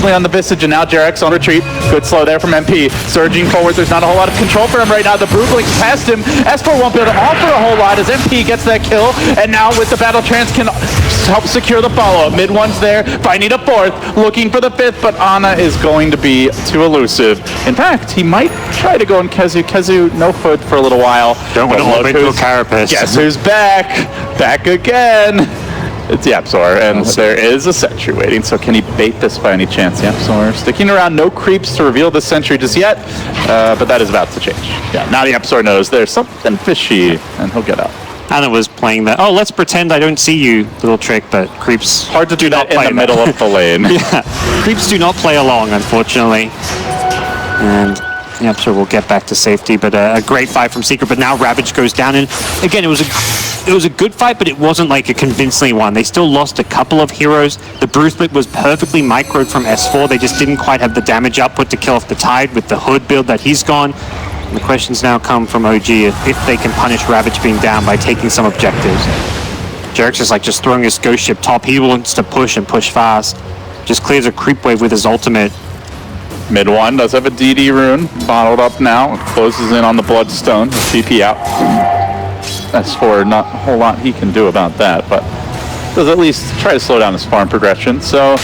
nicely on the Visage, and now Jarek's on retreat. Good slow there from MP. Surging forward, there's not a whole lot of control for him right now. The Broodlink's past him. S4 won't be able to offer a whole lot as MP gets that kill, and now with the Battle Trance can help secure the follow-up. Mid one's there, finding a fourth, looking for the fifth, but Ana is going to be too elusive. In fact, he might try to go on Kezu. Kezu, no foot for a little while. Don't want to open to a carapace. Guess who's back? Back again. It's Yapzor, and there is a sentry waiting, so can he bait this by any chance? Yapzor sticking around, no creeps to reveal the sentry just yet, but that is about to change. Yeah, now Yapzor knows there's something fishy, and he'll get out. Ana was playing that, oh, let's pretend I don't see you little trick, but creeps hard to do that in the middle of the lane. Yeah, creeps do not play along, unfortunately. And Yapzor will get back to safety, but a great fight from Secret, but now Ravage goes down, and again, it was a good fight, but it wasn't like a convincing one. They still lost a couple of heroes. The Brew Split was perfectly microed from S4. They just didn't quite have the damage output to kill off the Tide with the Hood build that he's gone. And the questions now come from OG if they can punish Ravage being down by taking some objectives. Jarek's just throwing his Ghost Ship top. He wants to push and push fast. Just clears a creep wave with his ultimate. Mid one does have a DD rune bottled up now. Closes in on the Bloodstone. CP out. S4, not a whole lot he can do about that, but does at least try to slow down his farm progression. So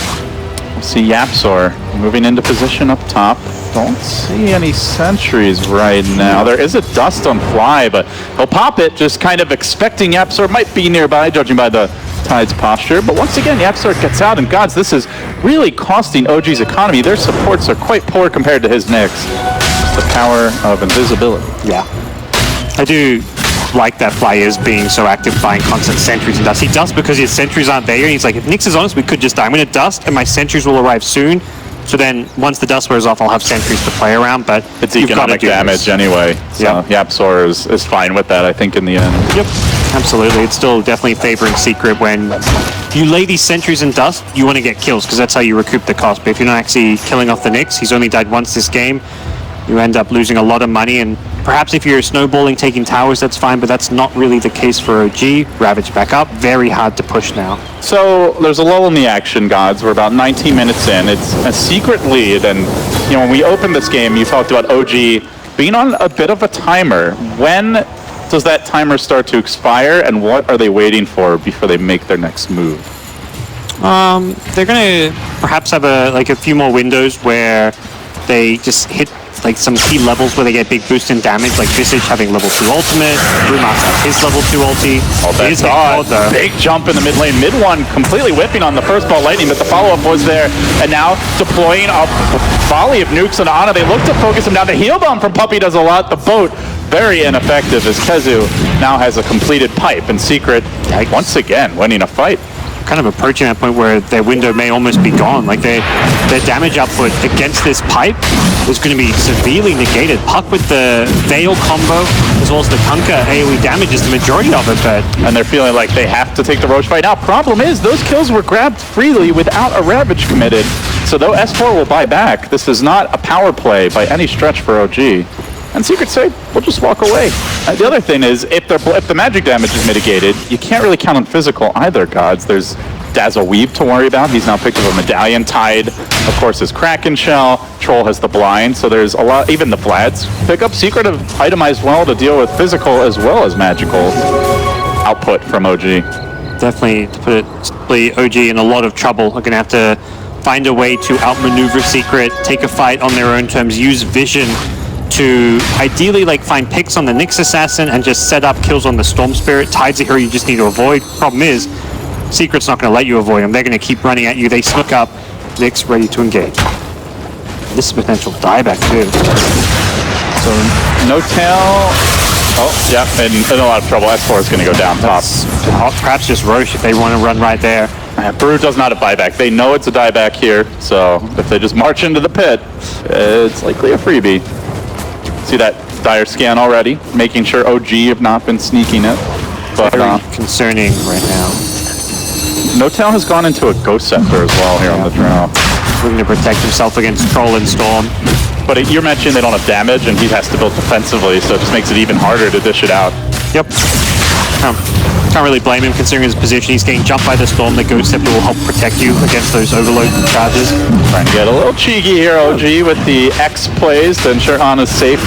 we'll see Yapzor moving into position up top. Don't see any sentries right now. There is a dust on Fly, but he'll pop it, just kind of expecting Yapzor might be nearby, judging by the Tide's posture. But once again, Yapzor gets out, and gods, this is really costing OG's economy. Their supports are quite poor compared to his Nyx. Just the power of invisibility. Yeah. I do like that Fly is being so active, buying constant sentries and dust. He dusts because his sentries aren't there, and he's like, if Nyx is honest, we could just die. I'm going to dust, and my sentries will arrive soon. So then, once the dust wears off, I'll have sentries to play around, but it's economic damage anyway. So Yapzor is fine with that, I think, in the end. Yep, absolutely. It's still definitely favoring Secret when you lay these sentries in dust, you want to get kills, because that's how you recoup the cost. But if you're not actually killing off the Nyx, he's only died once this game, you end up losing a lot of money, and perhaps if you're snowballing, taking towers, that's fine, but that's not really the case for OG. Ravage back up, very hard to push now. So there's a lull in the action, gods. We're about 19 minutes in. It's a Secret lead, and you know, when we opened this game, you talked about OG being on a bit of a timer. When does that timer start to expire, and what are they waiting for before they make their next move? They're going to perhaps have a few more windows where they just hit like some key levels where they get big boost in damage, like Visage having level 2 ultimate, Brewmax has his level 2 ulti. Oh, that's odd. Big jump in the mid lane. Mid one completely whipping on the first ball lightning, but the follow-up was there. And now deploying a volley of nukes on Ana. They look to focus him down. The heal bomb from Puppey does a lot. The boat, very ineffective as Kezu now has a completed pipe. And Secret, once again, winning a fight. Kind of approaching that point where their window may almost be gone. Like their damage output against this pipe is going to be severely negated. Puck with the Veil combo as well as the Kunkka AoE damages the majority of it, but... And they're feeling like they have to take the Roche fight. Now, problem is, those kills were grabbed freely without a Ravage committed. So though S4 will buy back, this is not a power play by any stretch for OG. And Secret say, we'll just walk away. The other thing is, if the magic damage is mitigated, you can't really count on physical either, gods. There's Dazzle Weave to worry about. He's now picked up a medallion. Tide, of course, is Kraken Shell. Troll has the blind, so there's a lot, even the Vlads pick up. Secret have itemized well to deal with physical as well as magical output from OG. Definitely, to put it simply, OG in a lot of trouble. They're going to have to find a way to outmaneuver Secret, take a fight on their own terms, use vision to ideally find picks on the Nyx Assassin and just set up kills on the Storm Spirit. Tide's a hero you just need to avoid. Problem is, Secret's not going to let you avoid them. They're going to keep running at you. They sneak up. Nyx ready to engage. This is potential dieback too. So no tail. Oh, yeah, in a lot of trouble. S4 is going to go down top. Perhaps just Roche if they want to run right there. Brew does not have buyback. They know it's a dieback here, so if they just march into the pit, it's likely a freebie. See that dire scan already, making sure OG have not been sneaking it. But very concerning right now. No-Tail has gone into a Ghost Scepter as well here on the draw. Looking to protect himself against Troll and Storm. But you're mentioning they don't have damage, and he has to build defensively, so it just makes it even harder to dish it out. Yep. Can't really blame him considering his position. He's getting jumped by the Storm. The Ghost Scepter will help protect you against those overload charges. Trying to get a little cheeky here, OG, with the X plays to ensure Ana's safe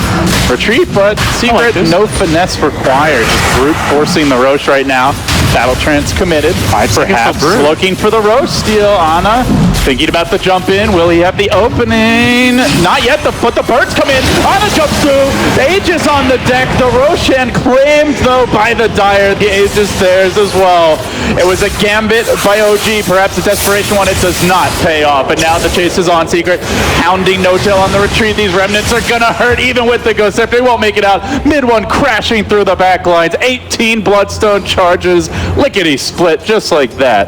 retreat, but Secret, no finesse required. Just brute forcing the Roche right now. Battle Trance committed. Perhaps looking for the Roche steal. Ana thinking about the jump in. Will he have the opening? Not yet, but the birds come in. Ana jumps through. Aegis on the deck. The Roshan claimed, though, by the Dire. The Aegis theirs as well. It was a gambit by OG. Perhaps a desperation one. It does not pay off. But now the chase is on. Secret hounding No-Tail on the retreat. These remnants are going to hurt even with the Ghost Scepter. They won't make it out. Mid one crashing through the back lines. 18 Bloodstone charges. Lickety split just like that.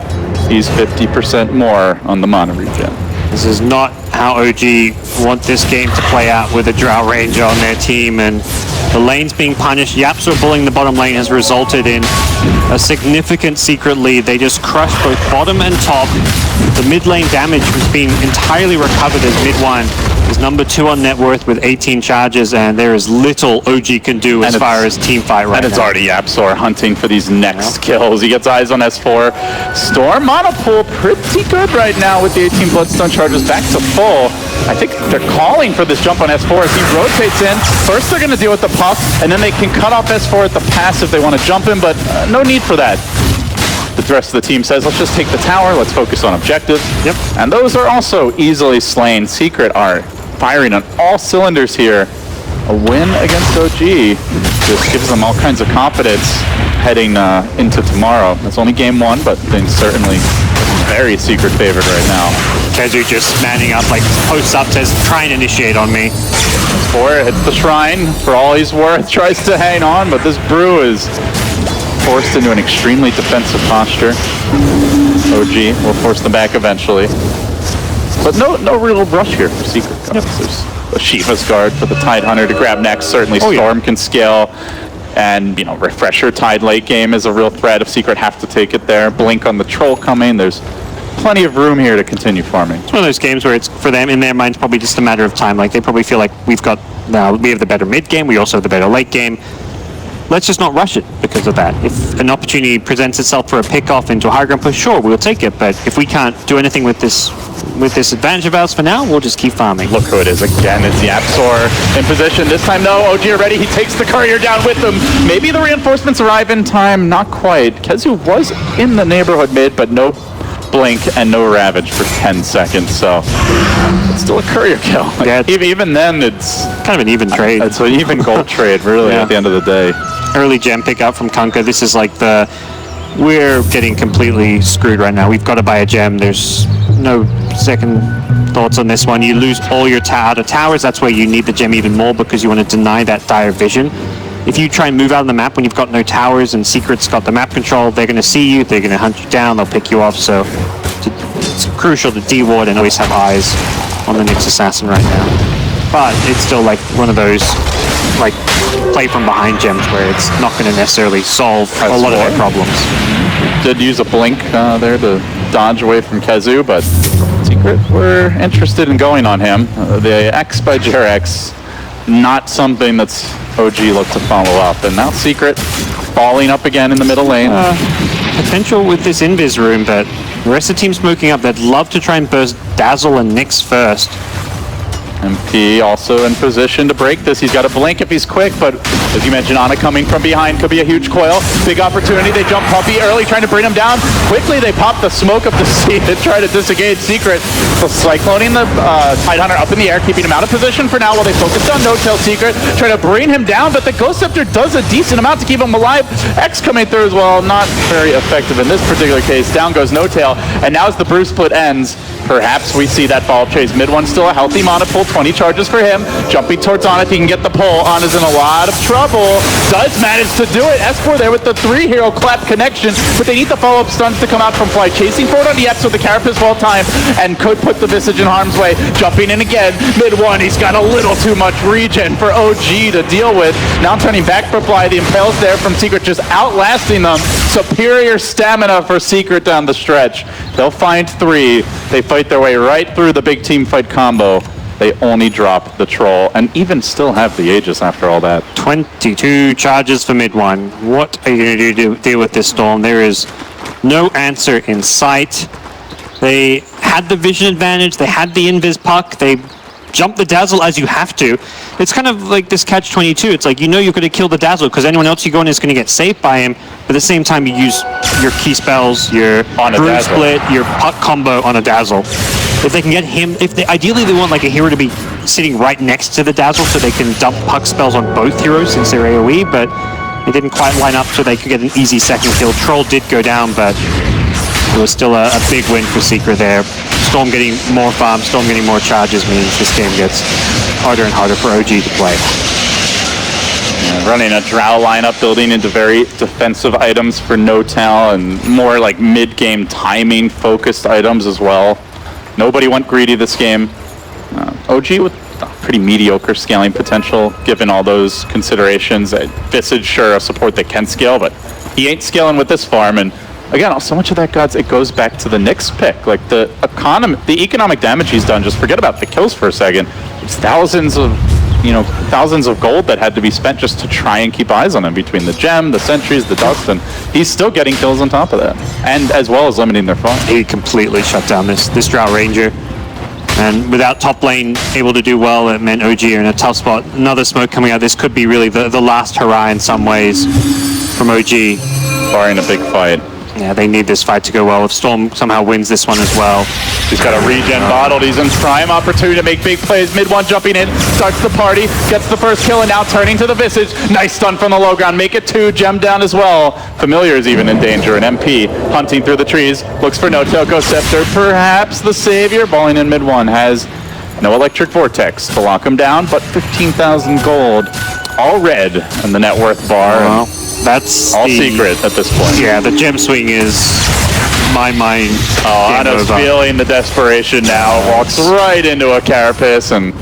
He's 50% more on the Mana regen. This is not how OG want this game to play out with a Drow Ranger on their team, and the lane's being punished. YapzOr bullying the bottom lane has resulted in a significant Secret lead. They just crushed both bottom and top. The mid lane damage has been entirely recovered as mid one is number 2 on net worth with 18 charges, and there is little OG can do as far as team fight right now. And it's already YapzOr hunting for these next kills. He gets eyes on S4. Storm mana pool pretty good right now with the 18 Bloodstone charges back to full. I think they're calling for this jump on S4 as he rotates in. First they're going to deal with the puff, and then they can cut off S4 at the pass if they want to jump him, but no need for that. The rest of the team says, let's just take the tower, let's focus on objectives. Yep. And those are also easily slain. Secret are firing on all cylinders here. A win against OG just gives them all kinds of confidence heading into tomorrow. That's only game 1, but things certainly very Secret favored right now. Kezu just manning up, like posts up, says, try and initiate on me. S4 hits the shrine for all he's worth, tries to hang on, but this brew is forced into an extremely defensive posture. OG will force them back eventually. But no real rush here for Secret. Yep. There's a Shiva's Guard for the Tidehunter to grab next. Certainly Storm can scale. And, you know, Refresher Tide late game is a real threat if Secret have to take it there. Blink on the Troll coming. There's plenty of room here to continue farming. It's one of those games where it's, for them, in their minds, probably just a matter of time. Like, they probably feel like we have the better mid game, we also have the better late game. Let's just not rush it because of that. If an opportunity presents itself for a pick-off into a high ground push, sure, we'll take it. But if we can't do anything with this advantage of ours for now, we'll just keep farming. Look who it is again. It's YapzOr in position. This time, no. OG already. He takes the courier down with him. Maybe the reinforcements arrive in time. Not quite. Kezu was in the neighborhood mid, but no blink and no ravage for 10 seconds. So it's still a courier kill. Like, yeah, even then, it's kind of an even trade. It's an even gold trade, really, at the end of the day. Early gem pickup from Kunkka. This is like we're getting completely screwed right now. We've got to buy a gem. There's no second thoughts on this one. You lose all your out of towers. That's where you need the gem even more because you want to deny that dire vision. If you try and move out of the map when you've got no towers and Secret's got the map control, they're going to see you, they're going to hunt you down, they'll pick you off. So it's crucial to de-ward and always have eyes on the Nyx Assassin right now. But it's still like one of those like play from behind gems where it's not going to necessarily solve a lot of their problems. Did use a blink there to dodge away from Kezu, but Secret were interested in going on him. The X by Jerex, not something that's OG looked to follow up. And now Secret falling up again in the middle lane. Potential with this Invis room, but the rest of the team smoking up. They'd love to try and burst Dazzle and Nyx first. MP also in position to break this. He's got a blink if he's quick, but as you mentioned, Ana coming from behind could be a huge coil. Big opportunity. They jump Puppy early, trying to bring him down. Quickly, they pop the smoke up the sea to try to disengage Secret. So cycloning the Tidehunter up in the air, keeping him out of position for now while they focus on No-Tail Secret, trying to bring him down, but the Ghost Scepter does a decent amount to keep him alive. X coming through as well, not very effective in this particular case. Down goes No-Tail, and now as the brew split ends, perhaps we see that follow-up chase. Mid one still a healthy mana pool, 20 charges for him. Jumping towards Ana if he can get the pull. Ana's in a lot of trouble. Does manage to do it. S4 there with the 3-hero clap connection, but they need the follow-up stuns to come out from Fly. Chasing forward on the X with the Carapace well timed and could put the Visage in harm's way. Jumping in again. Mid one, he's got a little too much regen for OG to deal with. Now turning back for Fly. The Impales there from Secret just outlasting them. Superior stamina for Secret down the stretch. They'll find 3. They fight their way right through the big team fight combo. They only drop the Troll, and even still have the Aegis after all that. 22 charges for mid one. What are you going to do to deal with this Storm? There is no answer in sight. They had the vision advantage, they had the invis puck, they jumped the Dazzle as you have to. It's kind of like this catch-22. It's like, you know you're going to kill the Dazzle because anyone else you go in is going to get saved by him, but at the same time you use your key spells, your Broom Split, your puck combo on a Dazzle. If they can get him, ideally they want like a hero to be sitting right next to the Dazzle so they can dump puck spells on both heroes since they're AoE, but it didn't quite line up so they could get an easy second kill. Troll did go down, but it was still a big win for Secret there. Storm getting more farm, Storm getting more charges means this game gets harder and harder for OG to play. Yeah, running a Drow lineup, building into very defensive items for No-Tal and more like mid-game timing focused items as well. Nobody went greedy this game. OG with pretty mediocre scaling potential given all those considerations. Visage, sure, a support that can scale, but he ain't scaling with this farm. And again, so much of that, gods, it goes back to the Nyx pick. Like the economic damage he's done, just forget about the kills for a second. It's thousands of gold that had to be spent just to try and keep eyes on him between the gem, the sentries, the dust, and he's still getting kills on top of that. And as well as limiting their farm. He completely shut down this Drow Ranger. And without top lane able to do well, it meant OG are in a tough spot. Another smoke coming out. This could be really the last hurrah in some ways from OG. Barring a big fight. Yeah, they need this fight to go well. If Storm somehow wins this one as well. He's got a regen bottled. He's in prime opportunity to make big plays. Mid one jumping in, starts the party, gets the first kill, and now turning to the Visage. Nice stun from the low ground. Make it 2, gem down as well. Familiar is even in danger. An MP hunting through the trees. Looks for No-Tail, goes Scepter. Perhaps the savior. Balling in mid one has no electric vortex to lock him down, but 15,000 gold. All red in the net worth bar. Well, that's all secret at this point. Yeah, the gem swing is my mind. Oh, Natus feeling the desperation now. Walks right into a Carapace and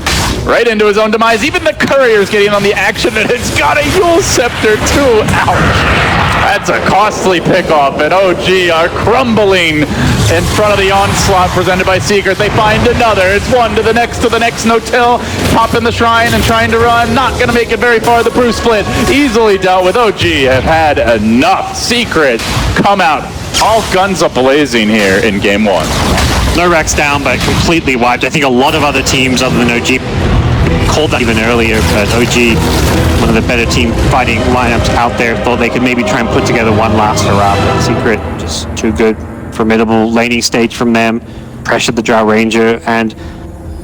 right into his own demise. Even the courier's getting on the action, and it's got a Yule Scepter too. Ouch. That's a costly pickoff, and OG are crumbling in front of the onslaught presented by Secret. They find another. It's one to the next No-Till. Popping the shrine and trying to run. Not going to make it very far. The Bruce Split easily dealt with. OG have had enough. Secret come out. All guns a-blazing here in game one. No racks down, but completely wiped. I think a lot of other teams other than OG called that even earlier, but OG, one of the better team fighting lineups out there, thought they could maybe try and put together one last hurrah, but Secret just too good. Formidable laning stage from them, pressured the Drow Ranger, and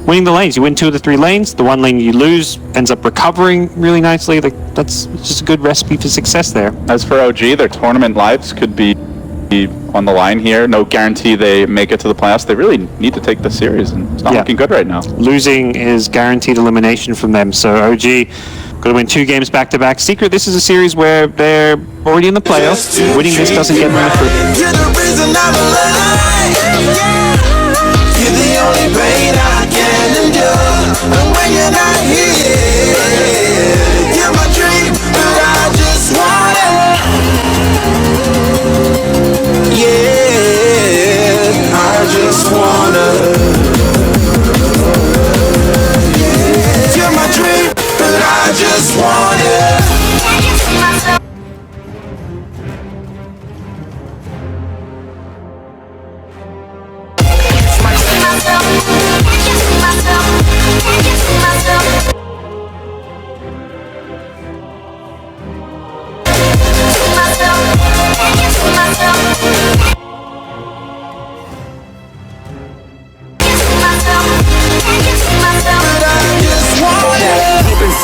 winning the lanes. You win 2 of the 3 lanes, the one lane you lose ends up recovering really nicely. That's just a good recipe for success there. As for OG, their tournament lives could be on the line here. No guarantee they make it to the playoffs. They really need to take the series, and it's not looking good right now. Losing is guaranteed elimination from them, so OG got to win 2 games back-to-back. Secret, this is a series where they're already in the playoffs. Winning this doesn't get them the fruit. You're the reason I'm alive. You're the only pain I can endure. And when you're not here, you're my dream, but I just want it. Yeah, I just wanna. You're my dream, but I just wanna.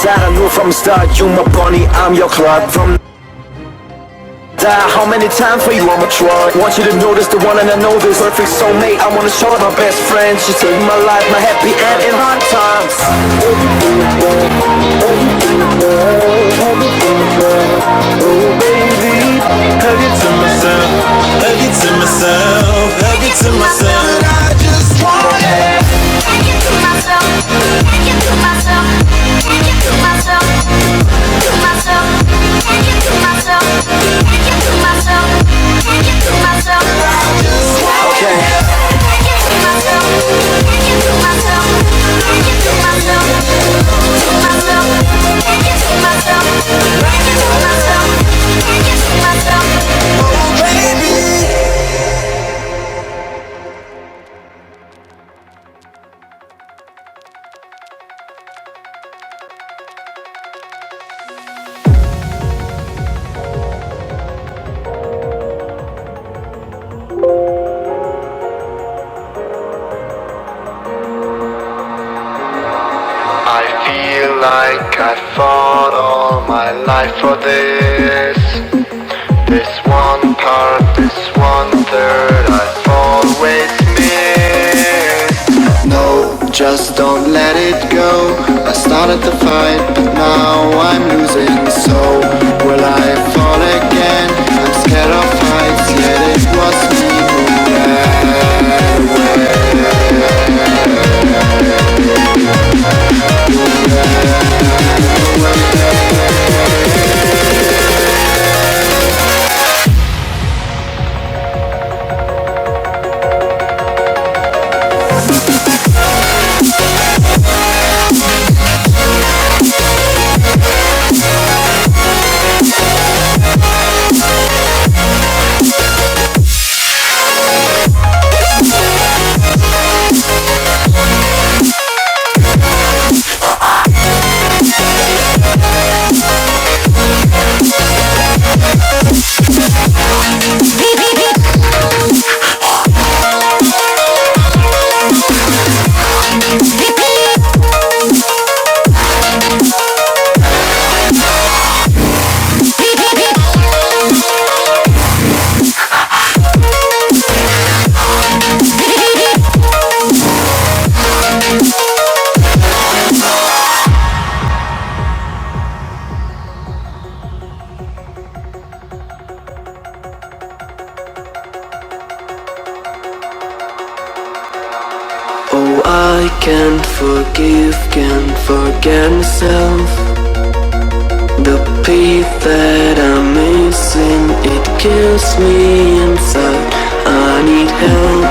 I knew from the start, you my bunny, I'm your club. From how many times for you I'm a try. Want you to notice the one and I know this perfect soulmate. I wanna show it my best friend. She saved my life, my happy end in hard times. Oh baby, hug it to myself, hug it to myself, hug it to myself. I just want it. Hug it to myself, hug it to myself, hug it to myself, to myself, hug it to myself, hug it to myself, hug it to myself. I just want it. Hug it to myself, hug it to myself, hug it to myself. like I fought all my life for this. This one part, this 1/3 I've always missed. No, just don't let it go. I started the fight, but now I'm losing. So will I fall again? I'm scared of heights, yet it was me who ran away. Oh, I can't forgive, can't forget myself. The piece that I'm missing, it kills me inside. I need help,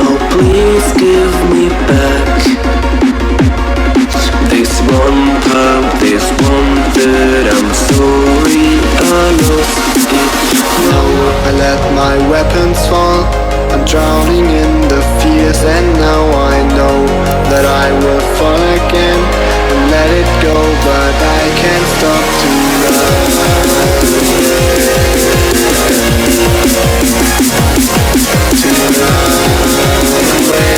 oh please give me back. This one part, this 1/3, I'm sorry I lost it. Now I let my weapons fall. I'm drowning in the fears, and now I know that I will fall again and let it go, but I can't stop to run. To run away.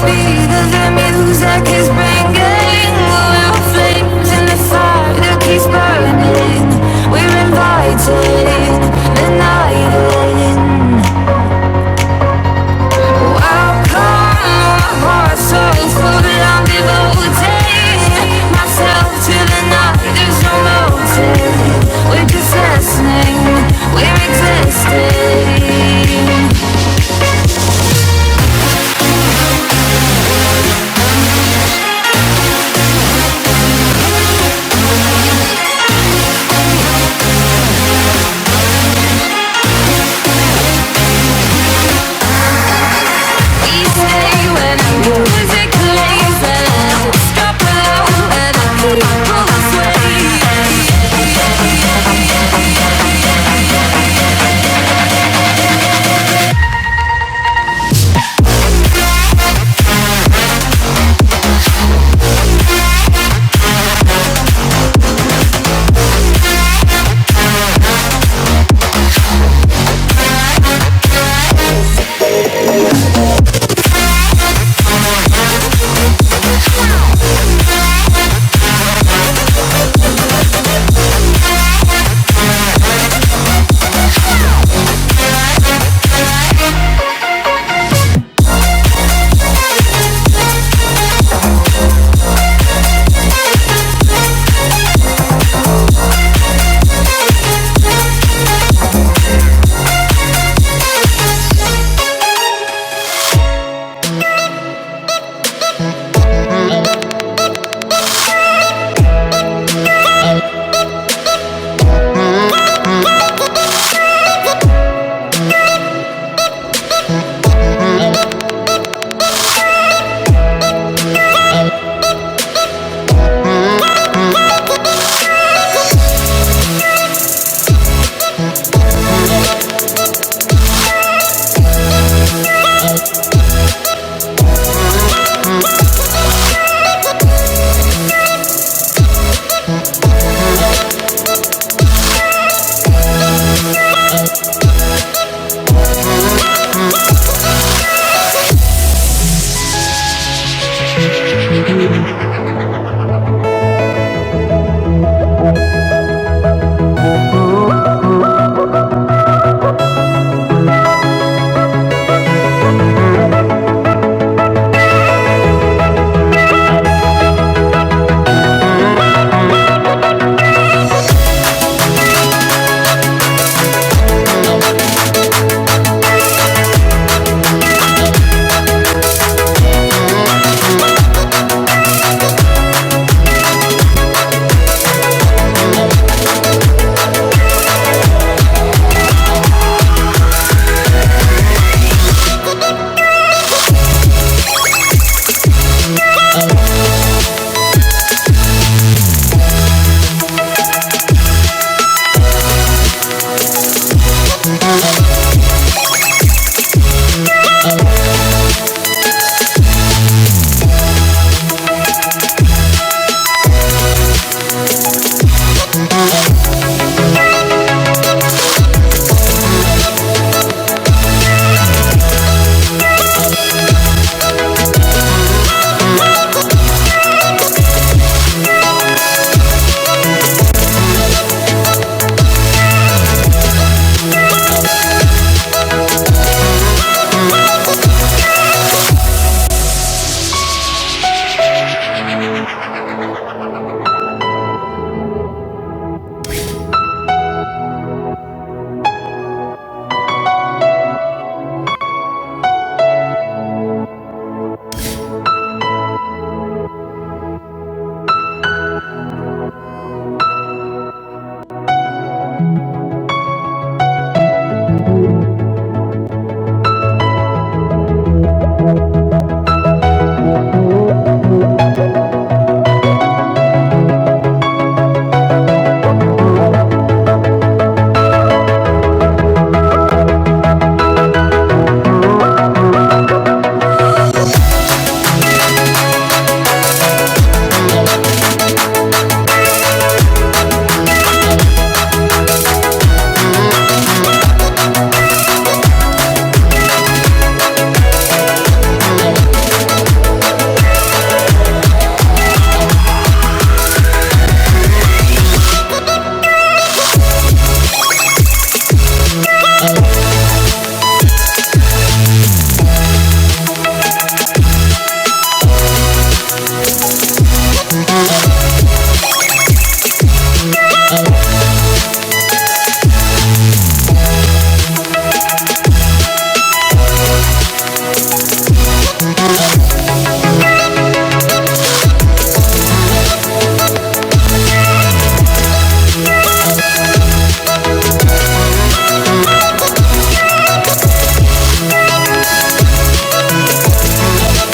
speed of the music is bringing. We're flames in the fire that keeps burning. We're inviting the night in. Welcome, my heart so full, I'm devoting myself to the night. There's no motive. We're just listening. We're existing.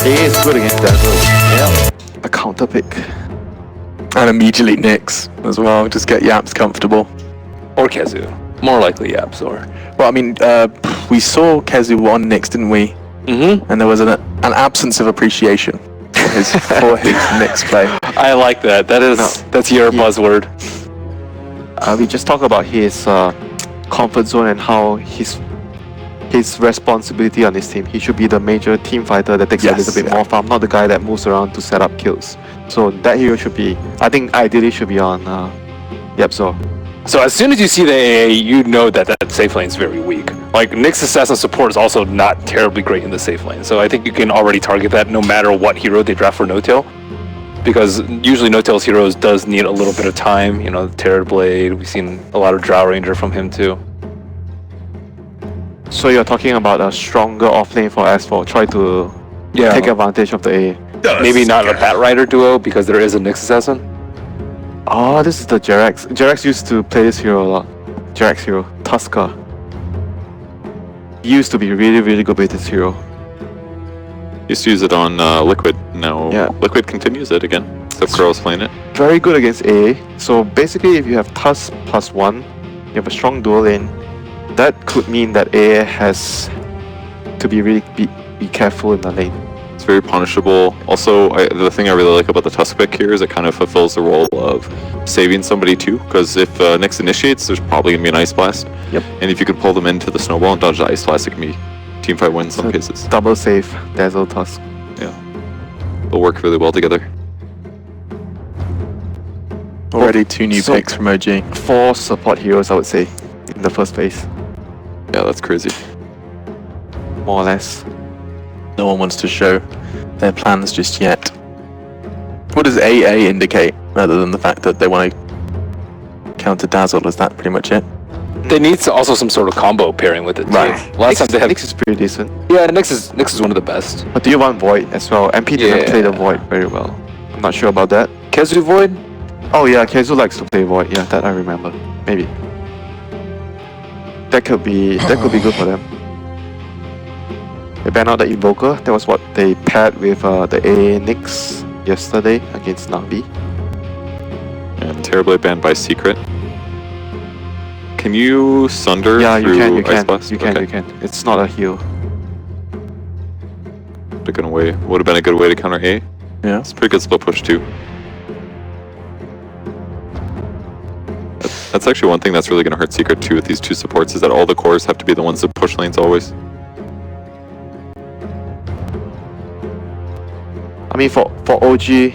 A is good against Dazzle. Yeah. A counter pick. And immediately Nyx as well. Just get Yaps comfortable. Or Kezu. More likely Yaps or... Well, I mean, we saw Kezu on Nyx, didn't we? Mm-hmm. And there was an absence of appreciation for his Nyx play. I like that. That's your buzzword. We just talk about his comfort zone and how his responsibility on his team. He should be the major team fighter that takes a little bit more farm, not the guy that moves around to set up kills. So that hero should be, I think ideally should be on Yapzor. So as soon as you see the AA, you know that safe lane is very weak. Like, Nyx assassin support is also not terribly great in the safe lane. So I think you can already target that no matter what hero they draft for no-tail. Because usually no-tail's heroes does need a little bit of time. You know, Terror Blade, we've seen a lot of Drow Ranger from him too. So you're talking about a stronger offlane for S4. Try to take advantage of the A. Maybe not a Bat Rider duo because there is a Nyx assassin. Oh, this is the Jerax. Jerax used to play this hero a lot. Jerax hero, Tusker. He used to be really, really good with this hero. Used to use it on Liquid. Now Liquid continues it again. So Crows playing it. Very good against A. So basically, if you have Tusk +1, you have a strong dual lane. That could mean that A has to be really be careful in the lane. It's very punishable. Also, the thing I really like about the Tusk pick here is it kind of fulfills the role of saving somebody too. Because if Nyx initiates, there's probably going to be an Ice Blast. Yep. And if you could pull them into the Snowball and dodge the Ice Blast, it can be teamfight win in some cases. Double save, Dazzle Tusk. Yeah. They'll work really well together. Already 2 new picks from OG. 4 support heroes, I would say, in the first phase. Yeah, that's crazy. More or less. No one wants to show their plans just yet. What does AA indicate, rather than the fact that they want to counter Dazzle? Is that pretty much it? They need also some sort of combo pairing with it too. Right. Last time they had... Nyx is pretty decent. Yeah, Nyx is one of the best. But do you want Void as well? MP doesn't play the Void very well. I'm not sure about that. Kezu Void? Oh yeah, Kezu likes to play Void. Yeah, that I remember. Maybe. That could be good for them. They banned out the Invoker. That was what they paired with the A Nyx yesterday against Navi. And Terrorblade banned by Secret. Can you Sunder through Ice Blast? You can. It's not a heal. Would have been a good way to counter A. Yeah. It's a pretty good split push too. That's actually one thing that's really going to hurt Secret too with these 2 supports, is that all the cores have to be the ones that push lanes always. I mean, for OG,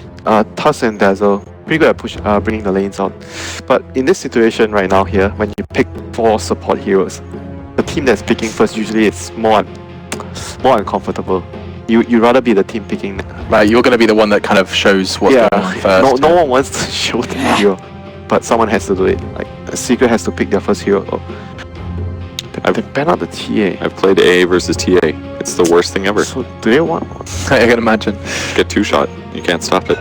Tusk and Dazzle, pretty good at bringing the lanes out. But in this situation right now here, when you pick 4 support heroes, the team that's picking first usually is more uncomfortable. You'd rather be the team picking. Right, you're going to be the one that kind of shows what's going on first. No one wants to show the hero, but someone has to do it. Like, a Secret has to pick their first hero. They ban out the TA. I've played A versus TA. It's the worst thing ever. So do they want? I can imagine. Get 2-shot. You can't stop it.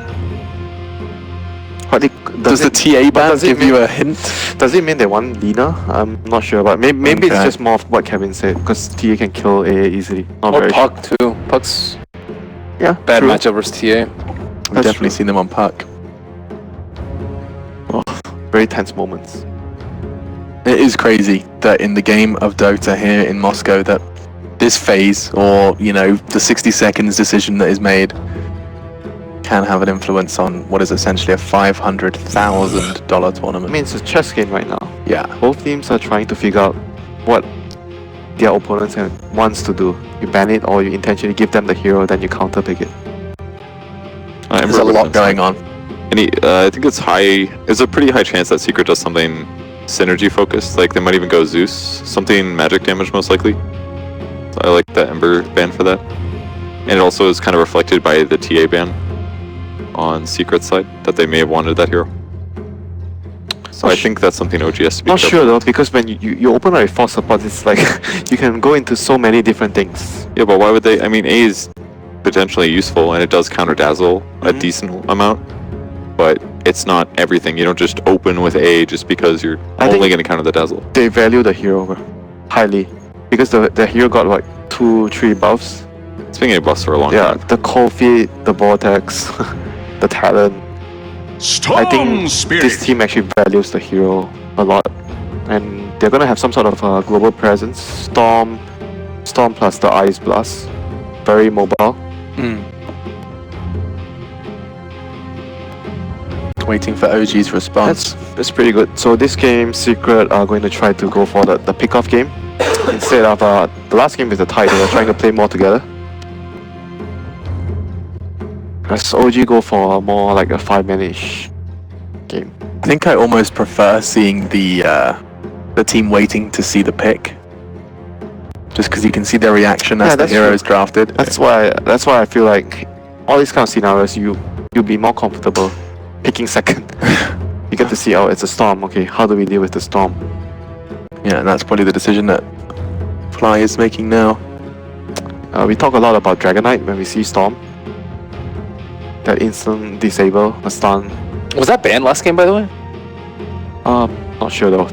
Does the TA ban give you a hint? Does it mean they want Lina? I'm not sure, but maybe it's just more of what Kevin said, because TA can kill AA easily. Not or very Puck too. Puck's bad true. matchup versus TA. I've definitely seen them on Puck. Oh, very tense moments. It is crazy that in the game of Dota here in Moscow, that this phase, or the 60 seconds decision that is made, can have an influence on what is essentially a $500,000 tournament. I mean, it's a chess game right now. Yeah. Both teams are trying to figure out what their opponents wants to do. You ban it, or you intentionally give them the hero, then you counter pick it. There's a lot going on. And I think it's a pretty high chance that Secret does something synergy focused. Like, they might even go Zeus, something magic damage most likely. So I like the Ember ban for that. And it also is kind of reflected by the TA ban on Secret's side, that they may have wanted that hero. So I think that's something OG has to be Not careful sure though, because when you open up with 4 supports, it's like you can go into so many different things. Yeah, but why would they? I mean, A is potentially useful, and it does counter Dazzle a decent amount, but it's not everything. You don't just open with A just because you're only going to counter the Dazzle. They value the hero highly, because the hero got like 2-3 buffs, It's been getting buffed for a long Yeah, time. the cold feet, the vortex, the talent. I think this team actually values the hero a lot, and they're gonna have some sort of global presence. Storm plus the Ice Blast, very mobile. Waiting for OG's response. That's pretty good. So this game, Secret are going to try to go for the pick-off game instead of the last game is the tie. They were trying to play more together. As OG go for more like a 5-man-ish game. I think I almost prefer seeing the team waiting to see the pick, just because you can see their reaction as the that's hero true. is drafted. That's why I feel like all these kind of scenarios you'll be more comfortable picking second. You get to see, oh, it's a storm. Okay, how do we deal with the storm? Yeah, and that's probably the decision that Fly is making now. We talk a lot about Dragonite when we see storm. That instant disable, a stun. Was that banned last game, by the way? Not sure though.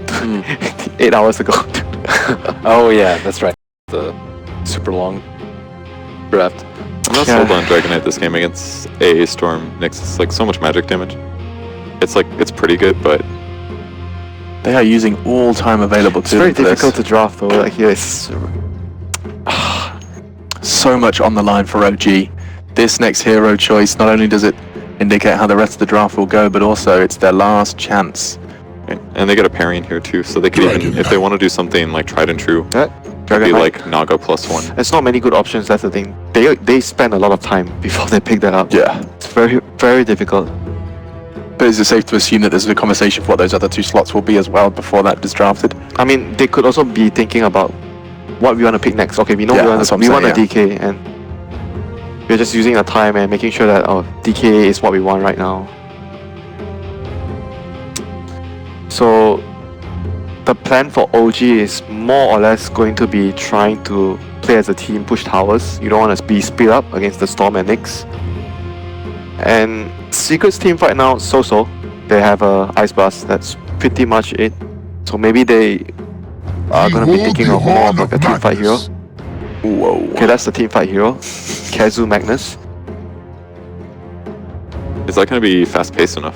8 hours ago. Oh yeah, that's right. The super long draft. I'm not sold on Dragonite this game against AA Storm. Nyx is like so much magic damage. It's pretty good, but They are using all time available It's to very them for difficult this. to draft though. Like here, it's So much on the line for OG. This next hero choice, not only does it indicate how the rest of the draft will go, but also it's their last chance. and they get a parrying here too, so they could even, if they want to do something like tried and true, it'd be Dragonite. like Naga +1. There's not many good options. That's the thing. They spend a lot of time before they pick that up. Yeah. It's very very difficult. But is it safe to assume that there's a conversation for what those other two slots will be as well before that is drafted? I mean, they could also be thinking about what we want to pick next. Okay, we know Yeah, we that's what want I'm a saying, DK, and we're just using our time and making sure that DK is what we want right now. So the plan for OG is more or less going to be trying to play as a team, push towers. You don't want to be split up against the Storm and Nyx. And Secret's team right now, so-so. They have a Ice Blast, that's pretty much it. So maybe they are going to be thinking of more of like a team fight hero. Whoa. Okay, that's the team fight hero. Kazu Magnus. Is that going to be fast paced enough?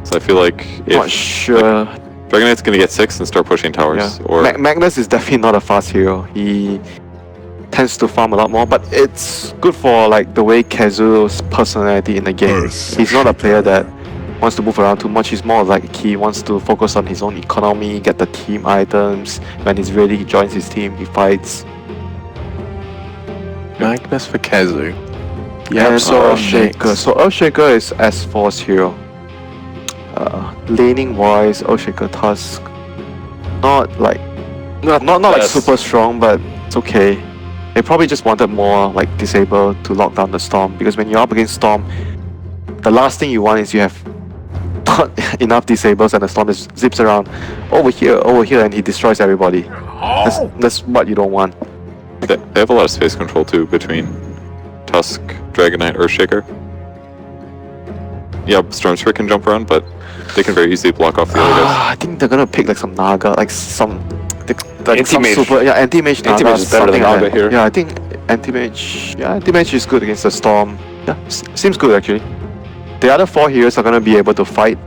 So I feel like if Not sure. Dragonite's going to get 6 and start pushing towers, Yeah. or Magnus is definitely not a fast hero. He tends to farm a lot more, but it's good for like the way Kazu's personality in the game. He's not a player that wants to move around too much. He's more like he wants to focus on his own economy, get the team items. When he's ready, he joins his team, he fights. Magnus for Kazu. Yeah, Yep, so Nyx. Earthshaker. So Earthshaker is S4's hero. Laning wise, Earthshaker Tusk, not like best. super strong, but it's okay. They probably just wanted more like disable to lock down the storm, because when you're up against storm, the last thing you want is you have not enough disables and the storm just zips around over here, and he destroys everybody. That's what you don't want. they have a lot of space control too between Tusk, Dragonite, Earthshaker. Yeah, Stormsphere can jump around, but they can very easily block off the other guys. I think they're gonna pick like some Naga, like some Anti-mage. super, yeah, anti-mage Naga. Anti-mage is better than something like Naga that. here. Yeah, I think anti-mage is good against the storm. Yeah, seems good actually. The other 4 heroes are gonna be able to fight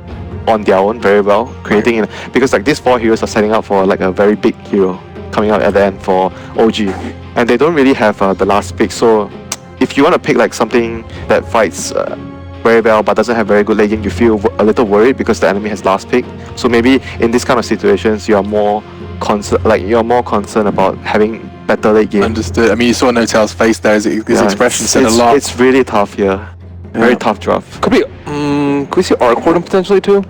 on their own very well, creating because like these 4 heroes are setting up for like a very big hero coming out at the end for OG, and they don't really have the last pick. So if you want to pick like something that fights very well but doesn't have very good laning, you feel a little worried because the enemy has last pick. So maybe in this kind of situations, you are more concerned about having better late game. Understood. I mean, you saw Notel's face there. His expression said a lot. It's really tough here. Very tough draft. Could be. Could we see Arc Warden potentially too?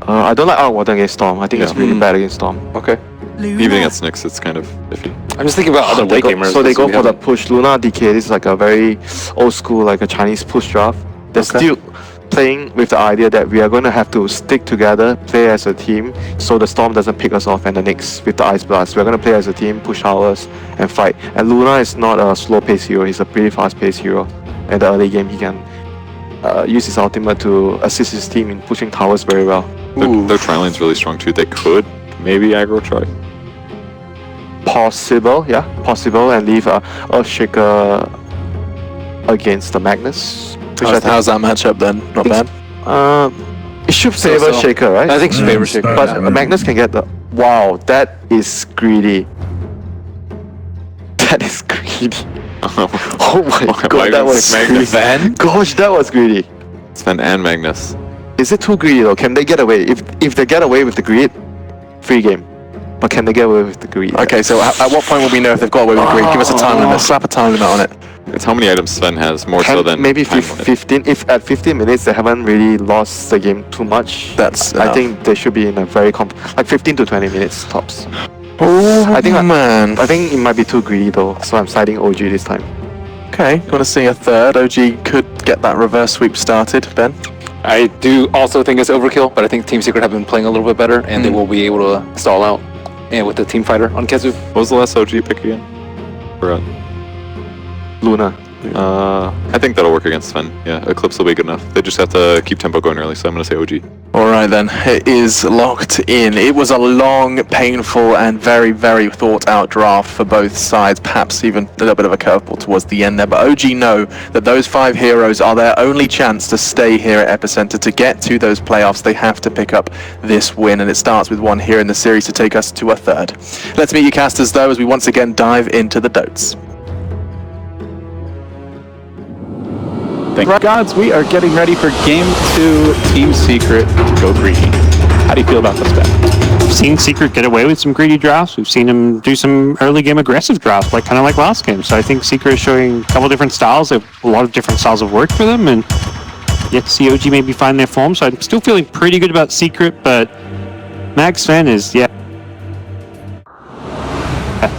I don't like Arc Warden against Storm. I think it's really bad against Storm. Okay. Even against Nyx, it's kind of iffy. I'm just thinking about other late gamers. So they because go we for the haven't- push. Luna DK, this is like a very old school, like a Chinese push draft. They're still playing with the idea that we are going to have to stick together, play as a team, so the Storm doesn't pick us off and the Nyx with the Ice Blast. We're going to play as a team, push towers, and fight. And Luna is not a slow-paced hero, he's a pretty fast-paced hero. In the early game, he can use his ultimate to assist his team in pushing towers very well. Their tri lane's really strong too. They could maybe aggro try. Possible, yeah, possible, and leave Earthshaker against the Magnus. How's that matchup then? Not bad. It should favor Shaker, right? I think it's favor Shaker. But Magnus can get the. Wow, that is greedy. That is greedy. Oh my god, that was Magnus. greedy. Gosh, that was greedy. Sven and Magnus. Is it too greedy though? Can they get away? If they get away with the greed, free game. But can they get away with the greed? Okay, so at what point will we know if they've got away with the greed? Give us a time limit. Slap a time limit on it. It's how many items Sven has, more so than maybe time limit. 15. If at 15 minutes they haven't really lost the game too much, That's I think they should be in a very like 15 to 20 minutes tops. Oh, I think man. I think it might be too greedy though, so I'm siding OG this time. Okay, want to see a third. OG could get that reverse sweep started. Ben? I do also think it's overkill, but I think Team Secret have been playing a little bit better, and they will be able to stall out. And with the team fighter on Kezu. What was the last OG pick again? For Luna. I think that'll work against Sven. Yeah, Eclipse will be good enough. They just have to keep tempo going early, so I'm going to say OG. Alright then, it is locked in. It was a long, painful, and very, very thought out draft for both sides. Perhaps even a little bit of a curveball towards the end there. But OG know that those 5 heroes are their only chance to stay here at Epicenter. To get to those playoffs, they have to pick up this win. And it starts with one here in the series to take us to a third. Let's meet you casters though, as we once again dive into the Dotes. Thank gods, we are getting ready for Game 2, Team Secret, go greedy. How do you feel about this bet? We've seen Secret get away with some greedy drafts. We've seen him do some early game aggressive drafts, kind of like last game. So I think Secret is showing a couple different styles. They have a lot of different styles of work for them, and yet to see OG maybe find their form. So I'm still feeling pretty good about Secret, but Max Sven is,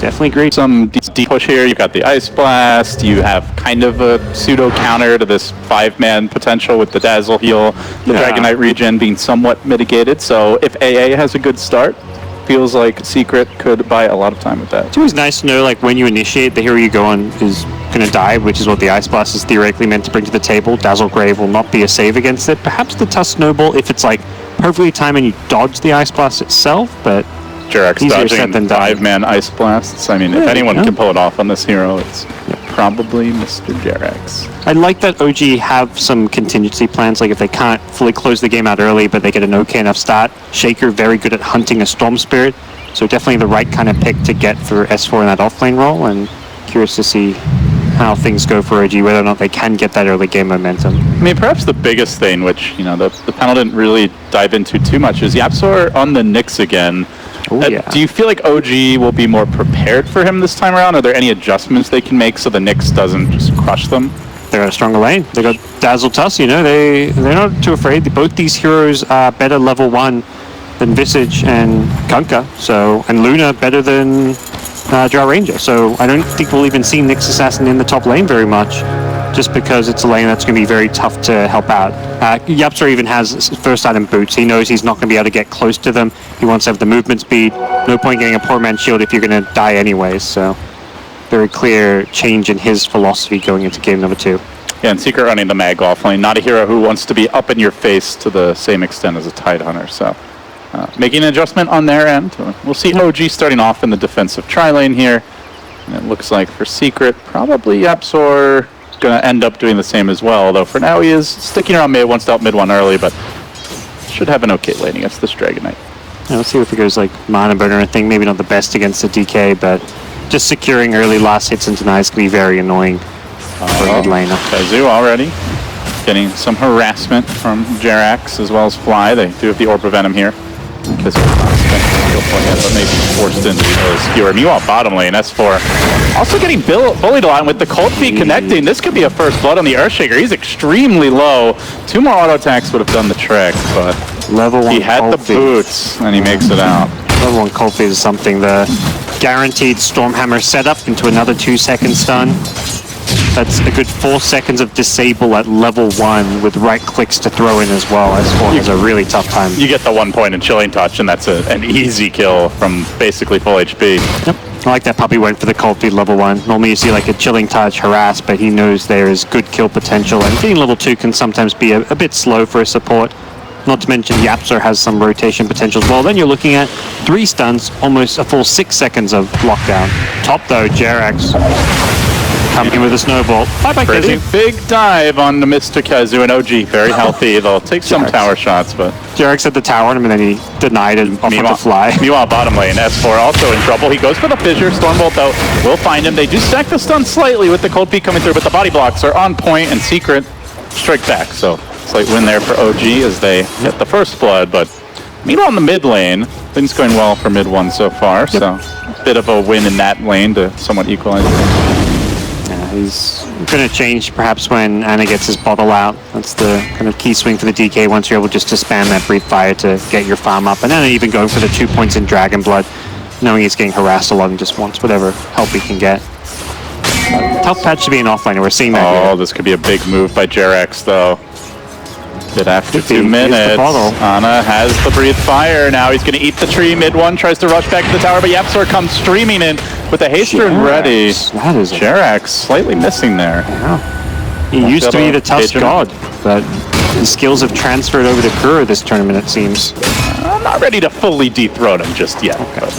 definitely great. Some deep push here. You've got the Ice Blast. You have kind of a pseudo counter to this 5-man potential with the Dazzle Heal, the Dragonite regen being somewhat mitigated. So if AA has a good start, feels like Secret could buy a lot of time with that. It's always nice to know, when you initiate, the hero you go on is going to die, which is what the Ice Blast is theoretically meant to bring to the table. Dazzle Grave will not be a save against it. Perhaps the Tusk Snowball if it's perfectly timed and you dodge the Ice Blast itself, but Jerax dodging 5-man Ice Blasts. I mean, if anyone can pull it off on this hero, it's probably Mr. Jerax. I like that OG have some contingency plans, if they can't fully close the game out early, but they get an okay enough start. Shaker very good at hunting a Storm Spirit, so definitely the right kind of pick to get for S4 in that offlane role, and curious to see how things go for OG, whether or not they can get that early game momentum. I mean, perhaps the biggest thing, which, the panel didn't really dive into too much, is YapzOr on the Nyx again. Do you feel like OG will be more prepared for him this time around? Are there any adjustments they can make so the Nyx doesn't just crush them? They're a stronger lane. They got Dazzle Tusk, they're not too afraid. Both these heroes are better level 1 than Visage and Kunkka, and Luna better than Drow Ranger. So I don't think we'll even see Nyx Assassin in the top lane very much, just because it's a lane that's going to be very tough to help out. YapzOr even has first item boots. He knows he's not going to be able to get close to them. He wants to have the movement speed. No point getting a poor man's shield if you're going to die anyways. So very clear change in his philosophy going into game number 2. Yeah, and Secret running the Mag offlane. Not a hero who wants to be up in your face to the same extent as a Tide Hunter. So making an adjustment on their end. We'll see OG starting off in the defensive tri-lane here. And it looks like for Secret, probably YapzOr going to end up doing the same as well, although for now he is sticking around mid, wants to out mid one early, but should have an okay lane against this Dragonite. Yeah, let's see if it goes Mana Burner thing. Maybe not the best against the DK, but just securing early last hits into Nice can be very annoying for a mid laner. Kezu already getting some harassment from Jerax as well as Fly. They do have the Orb of Venom here. Kezu not spending a skill point yet, but maybe forced into the skewer. Meanwhile, bottom lane, S4 also getting bullied a lot with the Cold Feet connecting. This could be a first blood on the Earthshaker. He's extremely low. 2 more auto attacks would have done the trick, but level 1 he had the boots and he makes it out. Level 1 Cold Feet is something. The guaranteed Stormhammer setup into another 2-second stun. That's a good 4 seconds of disable at level 1 with right clicks to throw in as well. S4 has a really tough time. You get the 1 point in Chilling Touch, and that's an easy kill from basically full HP. Yep. I like that Puppy went for the Cold Feet level 1. Normally you see a Chilling Touch harass, but he knows there is good kill potential, and getting level 2 can sometimes be a bit slow for a support. Not to mention Yapser has some rotation potential as well. Then you're looking at 3 stuns, almost a full 6 seconds of lockdown. Top though, Jerax coming with a snowball. Bye-bye, Pretty Kezu. big dive on the Mr. Kezu and OG. Very healthy. They'll take some Jerax. tower shots, but... Jerax had the tower on him and then he denied it off the fly. Meanwhile, bottom lane, S4 also in trouble. He goes for the fissure. Stormbolt, though, will find him. They do stack the stun slightly with the cold peak coming through, but the body blocks are on point and Secret strike back. So, slight win there for OG as they get the first blood, but meanwhile in the mid lane, things going well for mid 1 so far, so a bit of a win in that lane to somewhat equalize it. Yeah, he's going to change perhaps when Ana gets his bottle out. That's the kind of key swing for the DK once you're able just to spam that Breathe Fire to get your farm up. And then even going for the 2 points in Dragon Blood, knowing he's getting harassed a lot and just wants whatever help he can get. Tough patch to be an offlaner, we're seeing that here. Oh, this could be a big move by Jerax, though. Bit after 2 minutes, Ana has the Breathe Fire. Now he's going to eat the tree. Mid 1 tries to rush back to the tower, but Yapsor comes streaming in with the haste rune ready. That is Jerax slightly missing there. Yeah. He used to be the Tusk God, but his skills have transferred over to Kura this tournament, it seems. I'm not ready to fully dethrone him just yet. Okay.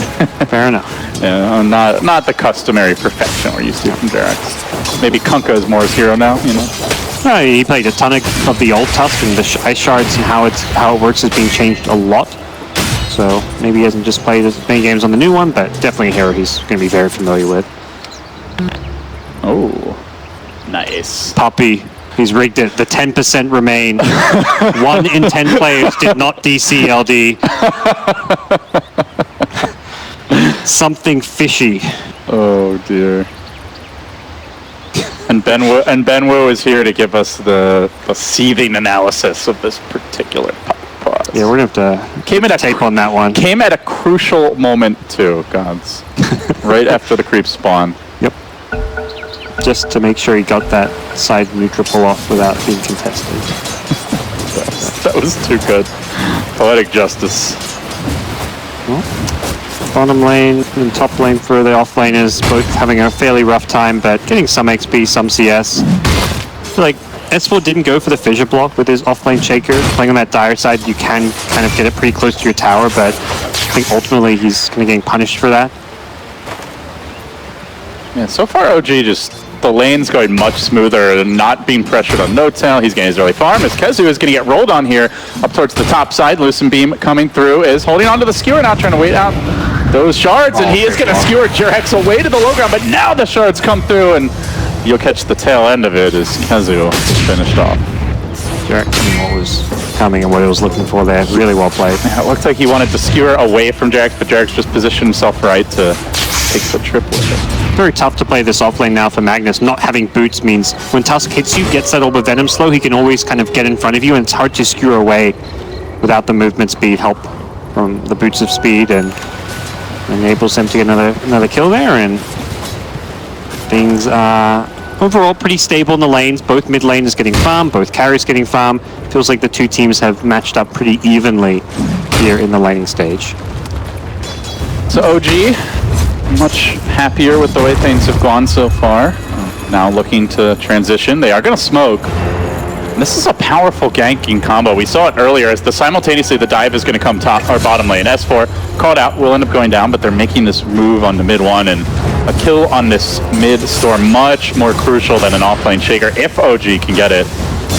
Fair enough. Yeah, not the customary perfection we're used to from Jerax. Maybe Kunkka is more his hero now, you know? No, he played a ton of the old Tusk, and the Ice Shards and how it works has been changed a lot. So maybe he hasn't just played as many games on the new one, but definitely a hero he's going to be very familiar with. Oh, nice. Puppy. He's rigged it. The 10% remain. 1 in 10 players did not DC LD. Something fishy. Oh dear. And Ben Wu is here to give us the seething analysis of this particular pause. Yeah, we're gonna have to tape on that one. Came at a crucial moment too, gods. Right after the creep spawn. Yep. Just to make sure he got that side neutral pull off without being contested. That was too good. Poetic justice. Well, bottom lane and top lane for the offlaners, both having a fairly rough time, but getting some XP, some CS. I feel like S4 didn't go for the fissure block with his offlane shaker. Playing on that dire side, you can kind of get it pretty close to your tower, but I think ultimately he's going to get punished for that. Yeah, so far OG just, the lane's going much smoother and not being pressured on no-tail. He's getting his early farm as Kezu is going to get rolled on here up towards the top side. Lucent Beam coming through is holding on to the skewer now, trying to wait out those shards, and he is going to skewer Jerax away to the low ground, but now the shards come through and you'll catch the tail end of it as Kezu is finished off. Jerax knew what was coming and what he was looking for there. Really well played. Yeah, it looked like he wanted to skewer away from Jerax, but Jerax just positioned himself right to take the trip with it. Very tough to play this offlane now for Magnus. Not having boots means when Tusk hits you, gets that Orb of Venom slow, he can always kind of get in front of you, and it's hard to skewer away without the movement speed help from the boots of speed, and enables him to get another kill there. And things are overall pretty stable in the lanes. Both mid lane is getting farm, both carries getting farm. Feels like the two teams have matched up pretty evenly here in the laning stage. So OG, much happier with the way things have gone so far. Now looking to transition. They are going to smoke. And this is a powerful ganking combo. We saw it earlier as simultaneously the dive is going to come top or bottom lane. S4 caught out, will end up going down, but they're making this move on the mid 1, and a kill on this mid storm much more crucial than an offlane shaker if OG can get it.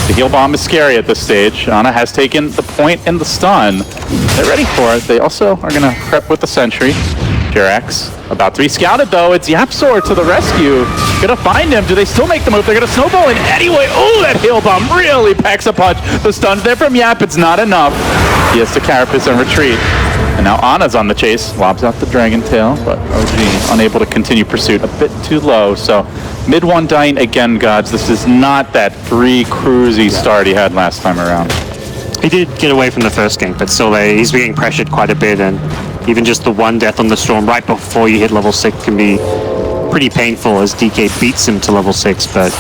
The heal bomb is scary at this stage. Ana has taken the point and the stun. They're ready for it. They also are going to prep with the sentry. Jerax about to be scouted though. It's Yapsor to the rescue. Gonna find him. Do they still make the move? They're gonna snowball in anyway. Oh, that heal bomb really packs a punch. The stun there from Yap. It's not enough. He has to carapace and retreat. And now Ana's on the chase. Lobs out the Dragon Tail, but OG unable to continue pursuit. A bit too low. So mid 1 dying again, gods. This is not that free cruisy start he had last time around. He did get away from the first game, but still he's being pressured quite a bit, and even just the one death on the storm right before you hit level 6 can be pretty painful as DK beats him to level 6, but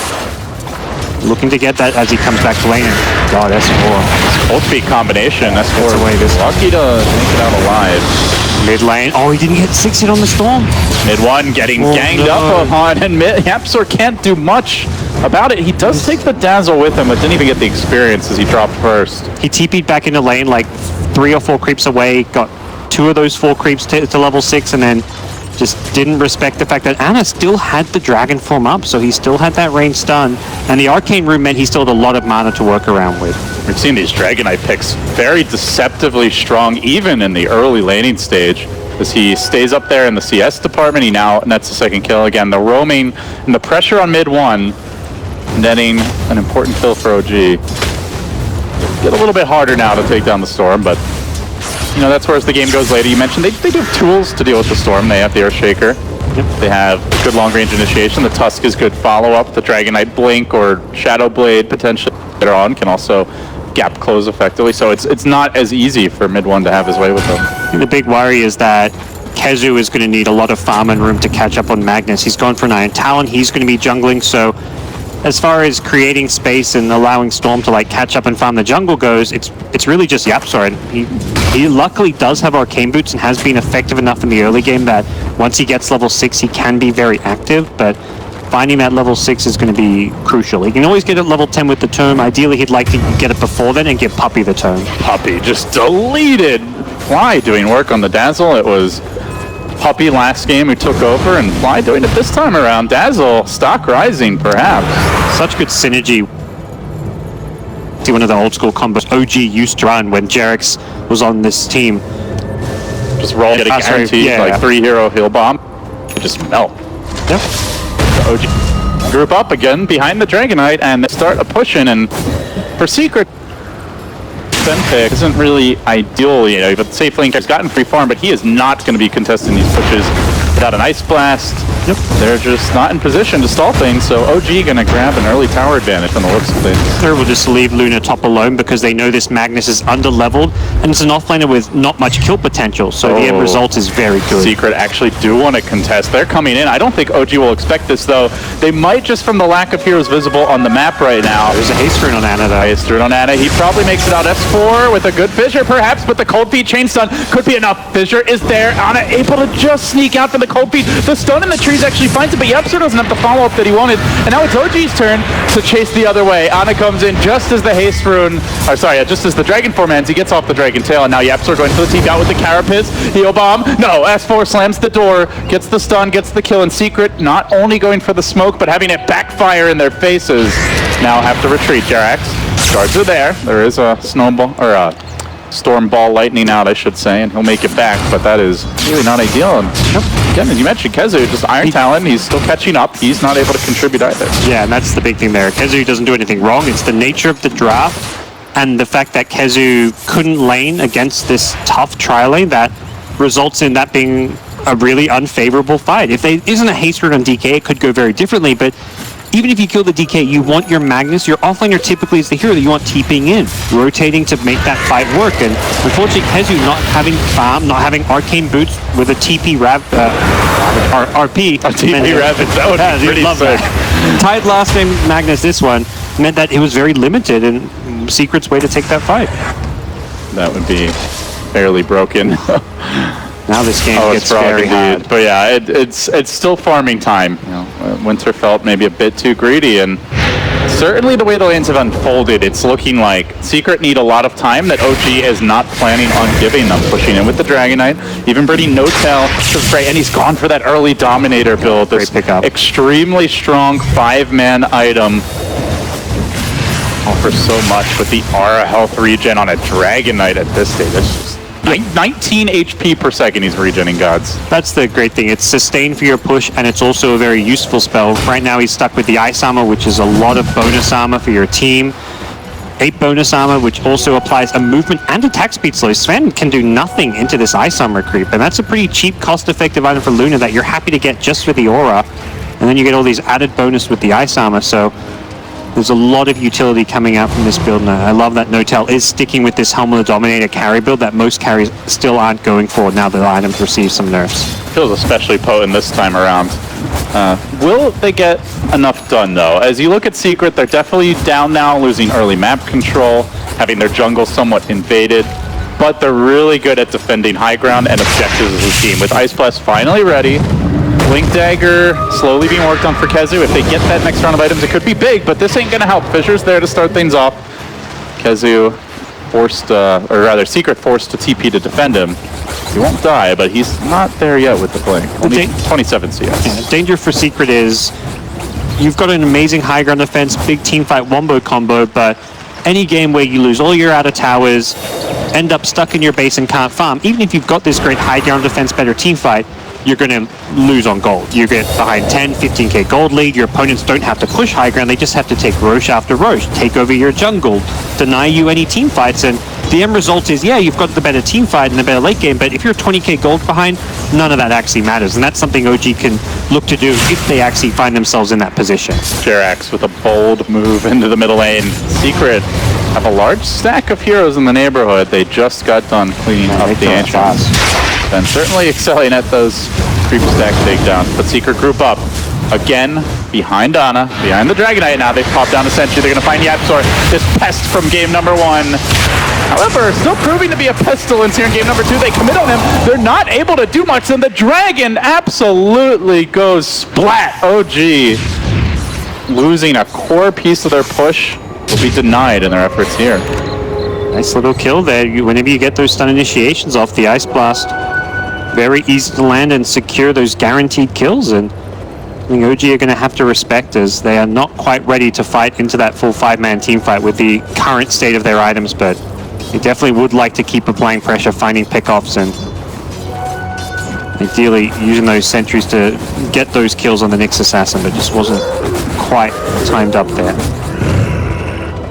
looking to get that as he comes back to lane. God, S4. Cold feet combination. S4 away this lucky to make it out alive. Mid lane. Oh, he didn't get 6 hit on the storm. Mid 1 getting ganged up on, and Yapsor can't do much about it, he does take the Dazzle with him, but didn't even get the experience as he dropped first. He TP'd back into lane like 3 or 4 creeps away, got 2 of those 4 creeps to level 6, and then just didn't respect the fact that Ana still had the Dragon form up, so he still had that range stun, and the Arcane Rune meant he still had a lot of mana to work around with. We've seen these Dragonite picks very deceptively strong, even in the early laning stage, as he stays up there in the CS department. He now nets a second kill. Again, the roaming and the pressure on mid 1, netting an important kill for OG. Get a little bit harder now to take down the Storm, but you know, that's where as the game goes later. You mentioned they do have tools to deal with the Storm. They have the Earthshaker. Yep. They have good long-range initiation. The Tusk is good follow-up. The Dragonite Blink or Shadow Blade potentially later on can also gap close effectively. So it's not as easy for mid 1 to have his way with them. The big worry is that Kezu is going to need a lot of farm and room to catch up on Magnus. He's gone for an Iron Talon. He's going to be jungling, so as far as creating space and allowing Storm to like catch up and farm the jungle goes, it's really just YapzOr. He luckily does have Arcane Boots and has been effective enough in the early game that once he gets level 6, he can be very active, but finding that level 6 is going to be crucial. He can always get it level 10 with the Tome. Ideally, he'd like to get it before then and give Puppey the Tome. Puppey just deleted Fly doing work on the Dazzle. It was Puppey last game who took over, and Fly doing it this time around. Dazzle, stock rising, perhaps. Such good synergy. See, one of the old school combos OG used to run when Jerix was on this team. Just roll, get a guaranteed 3 hero heal bomb. It just melt. Yep. The OG group up again behind the Dragonite, and they start a pushing, and for Secret, pick isn't really ideal, you know, but Safe Link has gotten free farm, but he is not going to be contesting these pushes without an Ice Blast. Yep. They're just not in position to stall things, so OG going to grab an early tower advantage on the looks of things. They will just leave Luna top alone because they know this Magnus is under-leveled, and it's an offlaner with not much kill potential, so the end result is very good. Secret actually do want to contest. They're coming in. I don't think OG will expect this, though. They might just from the lack of heroes visible on the map right now. There's a haste rune on Ana, though. Haste rune on Ana. He probably makes it out S4 with a good fissure, perhaps, but the Cold Feet chain stun could be enough. Fissure is there. Ana able to just sneak out from the Cold Feet. The stun in the trees actually finds it, but YapzOr doesn't have the follow-up that he wanted. And now it's OG's turn to chase the other way. Ana comes in just as the haste rune, or sorry, just as the Dragon Form ends. He gets off the Dragon Tail, and now YapzOr going for the TP out with the Carapace. Heal bomb. No, S4 slams the door, gets the stun, gets the kill, and Secret not only going for the smoke, but having it backfire in their faces. Now have to retreat. Jerax. Guards are there. There is a snowball, or a Storm Ball lightning out, I should say, and he'll make it back, but that is really not ideal. And again, as you mentioned, Kezu, just Iron Talon, he's still catching up. He's not able to contribute either. Yeah, and that's the big thing there. Kezu doesn't do anything wrong. It's the nature of the draft and the fact that Kezu couldn't lane against this tough tri lane that results in that being a really unfavorable fight. If there isn't a haste rune on DK, it could go very differently, but even if you kill the DK, you want your Magnus. Your offlaner typically is the hero that you want TPing in, rotating to make that fight work. And unfortunately, Kezu not having farm, not having Arcane Boots with a TP RP. A TP Ravage, that would be pretty sick. Tied last name Magnus, this one, meant that it was very limited, and Secret's way to take that fight. That would be fairly broken. Now this game gets very hard. But yeah, it's still farming time. You know, Winterfell maybe a bit too greedy, and certainly the way the lanes have unfolded, it's looking like Secret need a lot of time that OG is not planning on giving them. Pushing in with the Dragonite, even bringing No-Tail to spray, and he's gone for that early Dominator build. This extremely strong 5-man item. Offers so much with the aura health regen on a Dragonite at this stage. That's just 19 HP per second he's regenning gods. That's the great thing. It's sustained for your push, and it's also a very useful spell. Right now he's stuck with the Ice Armor, which is a lot of bonus armor for your team. 8 bonus armor, which also applies a movement and attack speed slow. Sven can do nothing into this Ice Armor creep, and that's a pretty cheap, cost-effective item for Luna that you're happy to get just for the aura. And then you get all these added bonus with the Ice Armor, so there's a lot of utility coming out from this build now. I love that No-Tail is sticking with this Helm of the Dominator carry build that most carries still aren't going for now that the items receive some nerfs. Feels especially potent this time around. Will they get enough done, though? As you look at Secret, they're definitely down now, losing early map control, having their jungle somewhat invaded, but they're really good at defending high ground and objectives as a team. With Ice Blast finally ready, Blink Dagger slowly being worked on for Kezu. If they get that next round of items, it could be big, but this ain't gonna help. Fissure's there to start things off. Kezu forced, or rather, Secret forced to TP to defend him. He won't die, but he's not there yet with the Blink. Only 27 CS. Yeah, the danger for Secret is you've got an amazing high ground defense, big team fight wombo combo, but any game where you lose all your outer towers, end up stuck in your base and can't farm, even if you've got this great high ground defense, better team fight, you're going to lose on gold. You get behind 10, 15k gold lead, your opponents don't have to push high ground, they just have to take Roche after Roche, take over your jungle, deny you any team fights, and the end result is, yeah, you've got the better team fight and the better late game, but if you're 20k gold behind, none of that actually matters, and that's something OG can look to do if they actually find themselves in that position. Jerax with a bold move into the middle lane. Secret have a large stack of heroes in the neighborhood. They just got done cleaning up the entrance. And certainly excelling at those creep stack takedowns. But Secret group up again behind Ana, behind the Dragonite. Now they've popped down a Sentry. They're going to find Yapsor, this pest from game number 1. However, still proving to be a pestilence here in game number 2. They commit on him. They're not able to do much. And the Dragon absolutely goes splat. OG losing a core piece of their push will be denied in their efforts here. Nice little kill there. Whenever you get those stun initiations off the Ice Blast, very easy to land and secure those guaranteed kills, and I think OG are going to have to respect as they are not quite ready to fight into that full 5-man team fight with the current state of their items, but they definitely would like to keep applying pressure, finding pickoffs, and ideally using those sentries to get those kills on the Nyx Assassin, but just wasn't quite timed up there.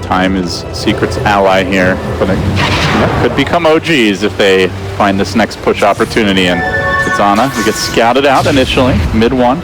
Time is Secret's ally here, but it could become OGs if they find this next push opportunity. And it's Ana who gets scouted out initially, mid 1.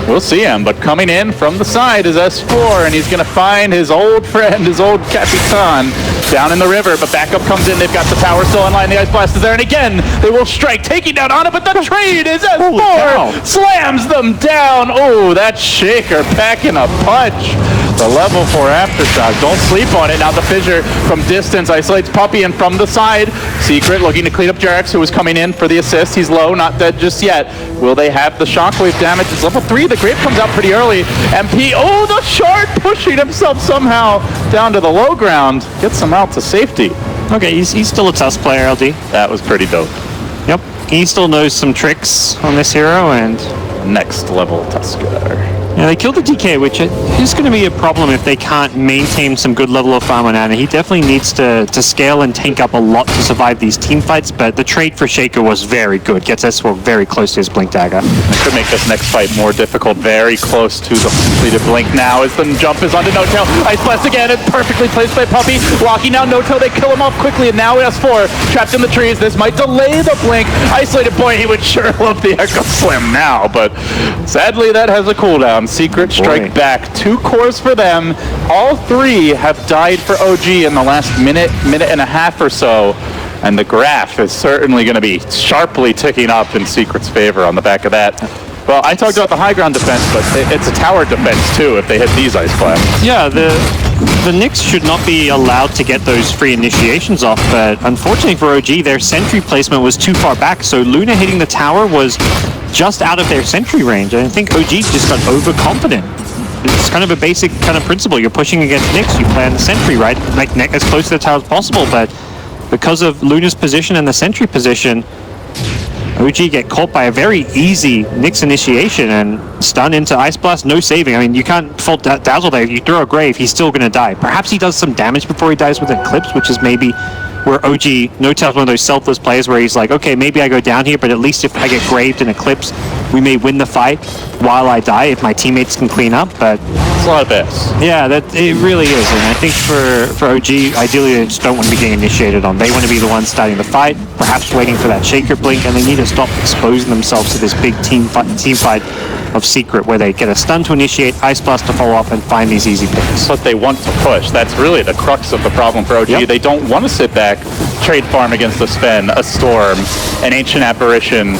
We'll see him, but coming in from the side is S4, and he's going to find his old friend, his old Capitan, down in the river, but backup comes in. They've got the tower still online. The Ice Blast is there, and again, they will strike, taking down Ana, but the trade is S4! Slams them down! Oh, that Shaker packing a punch. The level 4 aftershock, don't sleep on it. Now the Fissure from distance isolates Puppey, and from the side, Secret looking to clean up Jerax, who was coming in for the assist. He's low, not dead just yet. Will they have the shockwave damage? It's level 3. The Grape comes out pretty early. MP, oh, the Shard pushing himself somehow down to the low ground. Gets him out to safety. Okay, he's still a Tusk player, LD. That was pretty dope. Yep, he still knows some tricks on this hero, and next level Tusker. Yeah, they killed the DK, which is going to be a problem if they can't maintain some good level of farm on Ana. He definitely needs to scale and tank up a lot to survive these team fights, but the trade for Shaker was very good. Gets S4 very close to his Blink Dagger. It could make this next fight more difficult. Very close to the completed Blink now as the jump is onto No-Tail. Ice Blast again, and perfectly placed by Puppey. Walking down No-Tail, they kill him off quickly, and now S4 trapped in the trees. This might delay the Blink. Isolated point, he would sure love the Echo Slam now, but sadly that has a cooldown. Secret strike back. 2 cores for them. All 3 have died for OG in the last minute and a half or so. And the graph is certainly going to be sharply ticking up in Secret's favor on the back of that. Well, I talked about the high ground defense, but it's a tower defense too if they hit these Ice Blasts. Yeah, the Nyx should not be allowed to get those free initiations off, but unfortunately for OG, their sentry placement was too far back, so Luna hitting the tower was just out of their sentry range. I think OG just got overconfident. It's kind of a basic kind of principle. You're pushing against Nyx, you plan the sentry, right? Like as close to the tower as possible, but because of Luna's position and the sentry position, OG get caught by a very easy Nyx initiation and stun into Ice Blast, no saving. I mean, you can't fault Dazzle there. If you throw a Grave, he's still going to die. Perhaps he does some damage before he dies with Eclipse, which is maybe where OG, No-Tail's one of those selfless players where he's like, okay, maybe I go down here, but at least if I get Graved in Eclipse, we may win the fight while I die if my teammates can clean up, but it's a lot of best. Yeah, it really is, and I think for OG, ideally they just don't want to be getting initiated on. They want to be the ones starting the fight, perhaps waiting for that Shaker blink, and they need to stop exposing themselves to this big team fight of Secret, where they get a stun to initiate, Ice Blast to follow up, and find these easy picks. But they want to push. That's really the crux of the problem for OG. Yep. They don't want to sit back, trade farm against a Sven, a Storm, an Ancient Apparition,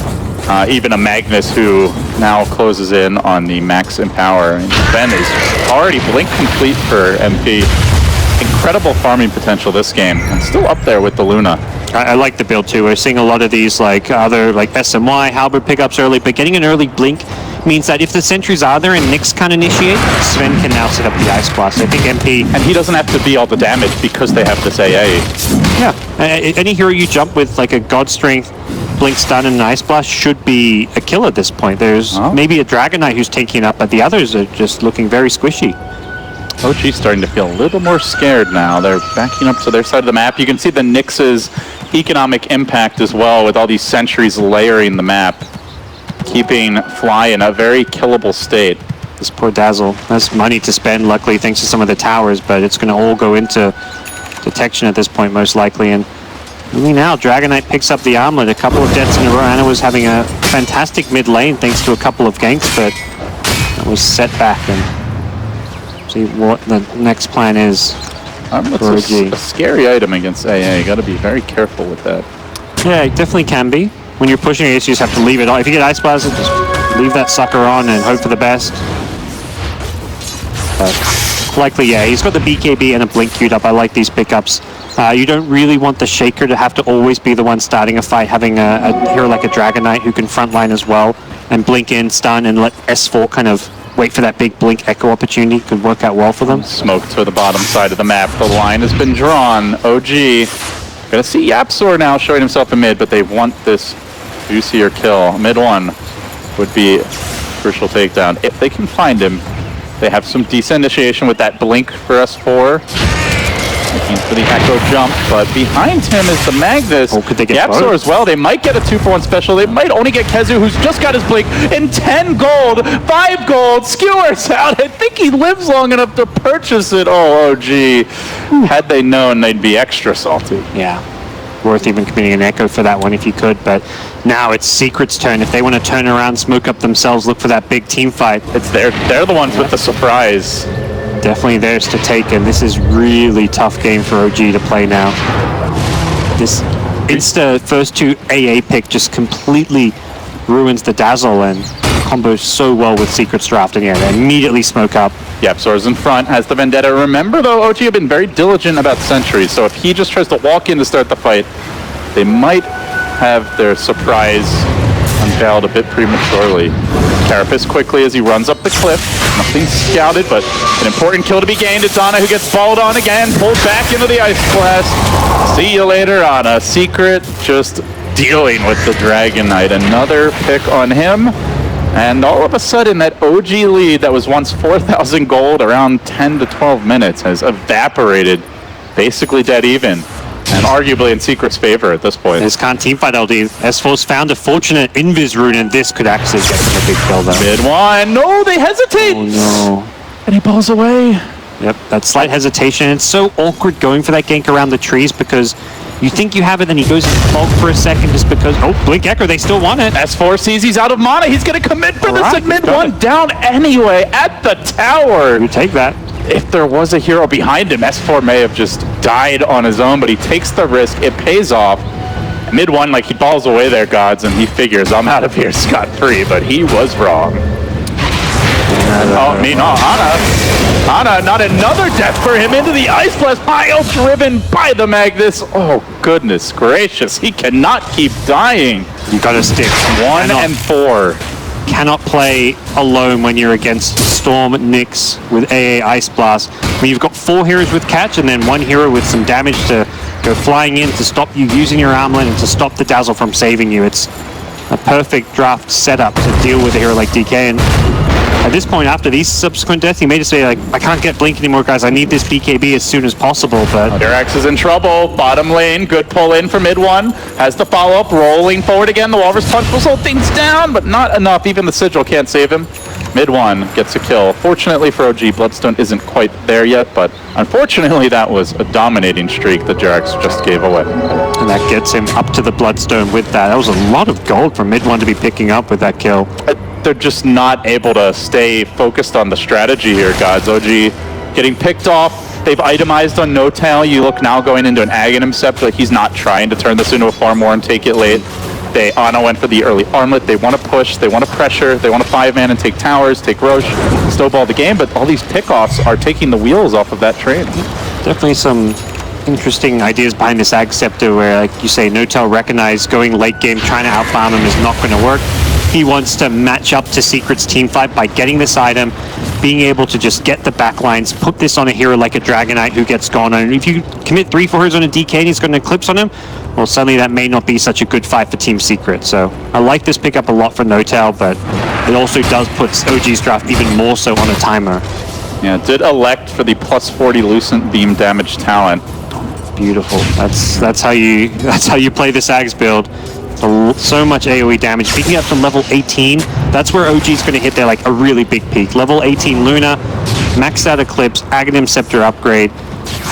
even a Magnus who now closes in on the max Empower. And Sven is already blink complete for MP. Incredible farming potential this game, and still up there with the Luna. I like the build too. We're seeing a lot of these other SMY, Halberd pickups early, but getting an early blink means that if the sentries are there and Nyx can't initiate, Sven can now set up the Ice Blast. I think MP... And he doesn't have to be all the damage because they have this AA. Yeah, any hero you jump with, like a God Strength, Blink Stun, and an Ice Blast should be a kill at this point. There's maybe a Dragon Knight who's taking it up, but the others are just looking very squishy. OG's starting to feel a little more scared now. They're backing up to their side of the map. You can see the Nyx's economic impact as well with all these sentries layering the map, keeping Fly in a very killable state. This poor Dazzle has money to spend, luckily, thanks to some of the towers, but it's going to all go into detection at this point, most likely. And really now, Dragon Knight picks up the armlet. A couple of deaths in a row. Anna was having a fantastic mid lane thanks to a couple of ganks, but that was set back. And see what the next plan is. Armlet's a scary item against AA. You got to be very careful with that. Yeah, it definitely can be. When you're pushing it, you just have to leave it on. If you get Ice Blast, just leave that sucker on and hope for the best. But likely, yeah, he's got the BKB and a Blink queued up. I like these pickups. You don't really want the Shaker to have to always be the one starting a fight, having a hero like a Dragon Knight who can frontline as well and blink in, stun, and let S4 kind of wait for that big Blink Echo opportunity. Could work out well for them. Smoke to the bottom side of the map. The line has been drawn. OG gonna see Yapsor now showing himself in mid, but they want this Vincere kill. Mid one would be a crucial takedown. If they can find him, they have some decent initiation with that blink for S4. Looking for the Echo jump, but behind him is the Magnus. Oh, could they get Yapsor both? as well. They might get a 2-for-1 special. They might only get Kezu, who's just got his blink, in 10 gold, 5 gold, skewers out. I think he lives long enough to purchase it. Oh, OG. Had they known, they'd be extra salty. Yeah, worth even committing an Echo for that one if you could, but now it's Secret's turn. If they want to turn around, smoke up themselves, look for that big team fight. They're the ones with the surprise. Definitely theirs to take, and this is really tough game for OG to play now. This insta first 2 AA pick just completely ruins the Dazzle and combos so well with Secret's draft, and yeah, they immediately smoke up. Yapsor's in front, has the Vendetta. Remember though, OG have been very diligent about sentries, so if he just tries to walk in to start the fight, they might have their surprise unveiled a bit prematurely. Carapace quickly as he runs up the cliff. Nothing scouted, but an important kill to be gained. It's Ana who gets balled on again, pulled back into the Ice Blast. See you later, Ana. Secret just dealing with the Dragon Knight. Another pick on him. And all of a sudden, that OG lead that was once 4,000 gold around 10 to 12 minutes has evaporated, basically dead even. And arguably in Secret's favor at this point. This can't teamfight LD. S4's found a fortunate Invis rune, and this could actually get them a big kill though. Mid one. No, they hesitate. Oh no. And he balls away. Yep, that slight hesitation. It's so awkward going for that gank around the trees because you think you have it, then he goes in fog for a second just because, oh, Blink Echo, they still want it. S4 sees he's out of mana. He's going to commit for this Alright, at mid one. Down anyway at the tower. You take that. If there was a hero behind him, S4 may have just died on his own, but he takes the risk. It pays off. Mid one, like he balls away there, gods, and he figures I'm out of here scot-free, but he was wrong. Oh, me, no, Ana, not another death for him into the Ice Blast pile, driven by the Magnus. Oh, goodness gracious, he cannot keep dying. You gotta stick. 1 and 4. Cannot play alone when you're against Storm, Nyx with AA Ice Blast. When you've got 4 heroes with catch and then 1 hero with some damage to go flying in to stop you using your armlet and to stop the Dazzle from saving you. It's a perfect draft setup to deal with a hero like DK. And at this point, after these subsequent deaths, he may just say, like, I can't get Blink anymore, guys. I need this BKB as soon as possible, but... Durax is in trouble. Bottom lane, good pull in for mid one. Has the follow-up, rolling forward again. The Walrus Punch will slow things down, but not enough. Even the Sigil can't save him. Mid one gets a kill. Fortunately for OG, Bloodstone isn't quite there yet, but unfortunately that was a dominating streak that Durax just gave away. And that gets him up to the Bloodstone with that. That was a lot of gold for mid one to be picking up with that kill. They're just not able to stay focused on the strategy here, gods. OG getting picked off. They've itemized on No Tail. You look now going into an Aghanim Scepter. He's not trying to turn this into a farm war and take it late. Ana went for the early armlet. They want to push, they want to pressure, they want to 5-man and take towers, take Roche, snowball the game, but all these pickoffs are taking the wheels off of that train. Definitely some interesting ideas behind this Ag Scepter where, like you say, No Tail recognized going late game, trying to outfarm him is not going to work. he wants to match up to Secret's team fight by getting this item, being able to just get the backlines, put this on a hero like a Dragonite who gets gone on. And if you commit 3 for hers on a DK and he's got an Eclipse on him, well, suddenly that may not be such a good fight for Team Secret. So I like this pickup a lot for Notel, but it also does put OG's draft even more so on a timer. Yeah, did elect for the plus 40 Lucent Beam damage talent. Beautiful. That's how you play this Ags build. So much AoE damage. Peaking up to level 18, that's where OG's going to hit their like a really big peak. Level 18 Luna, maxed out Eclipse, Aghanim Scepter upgrade,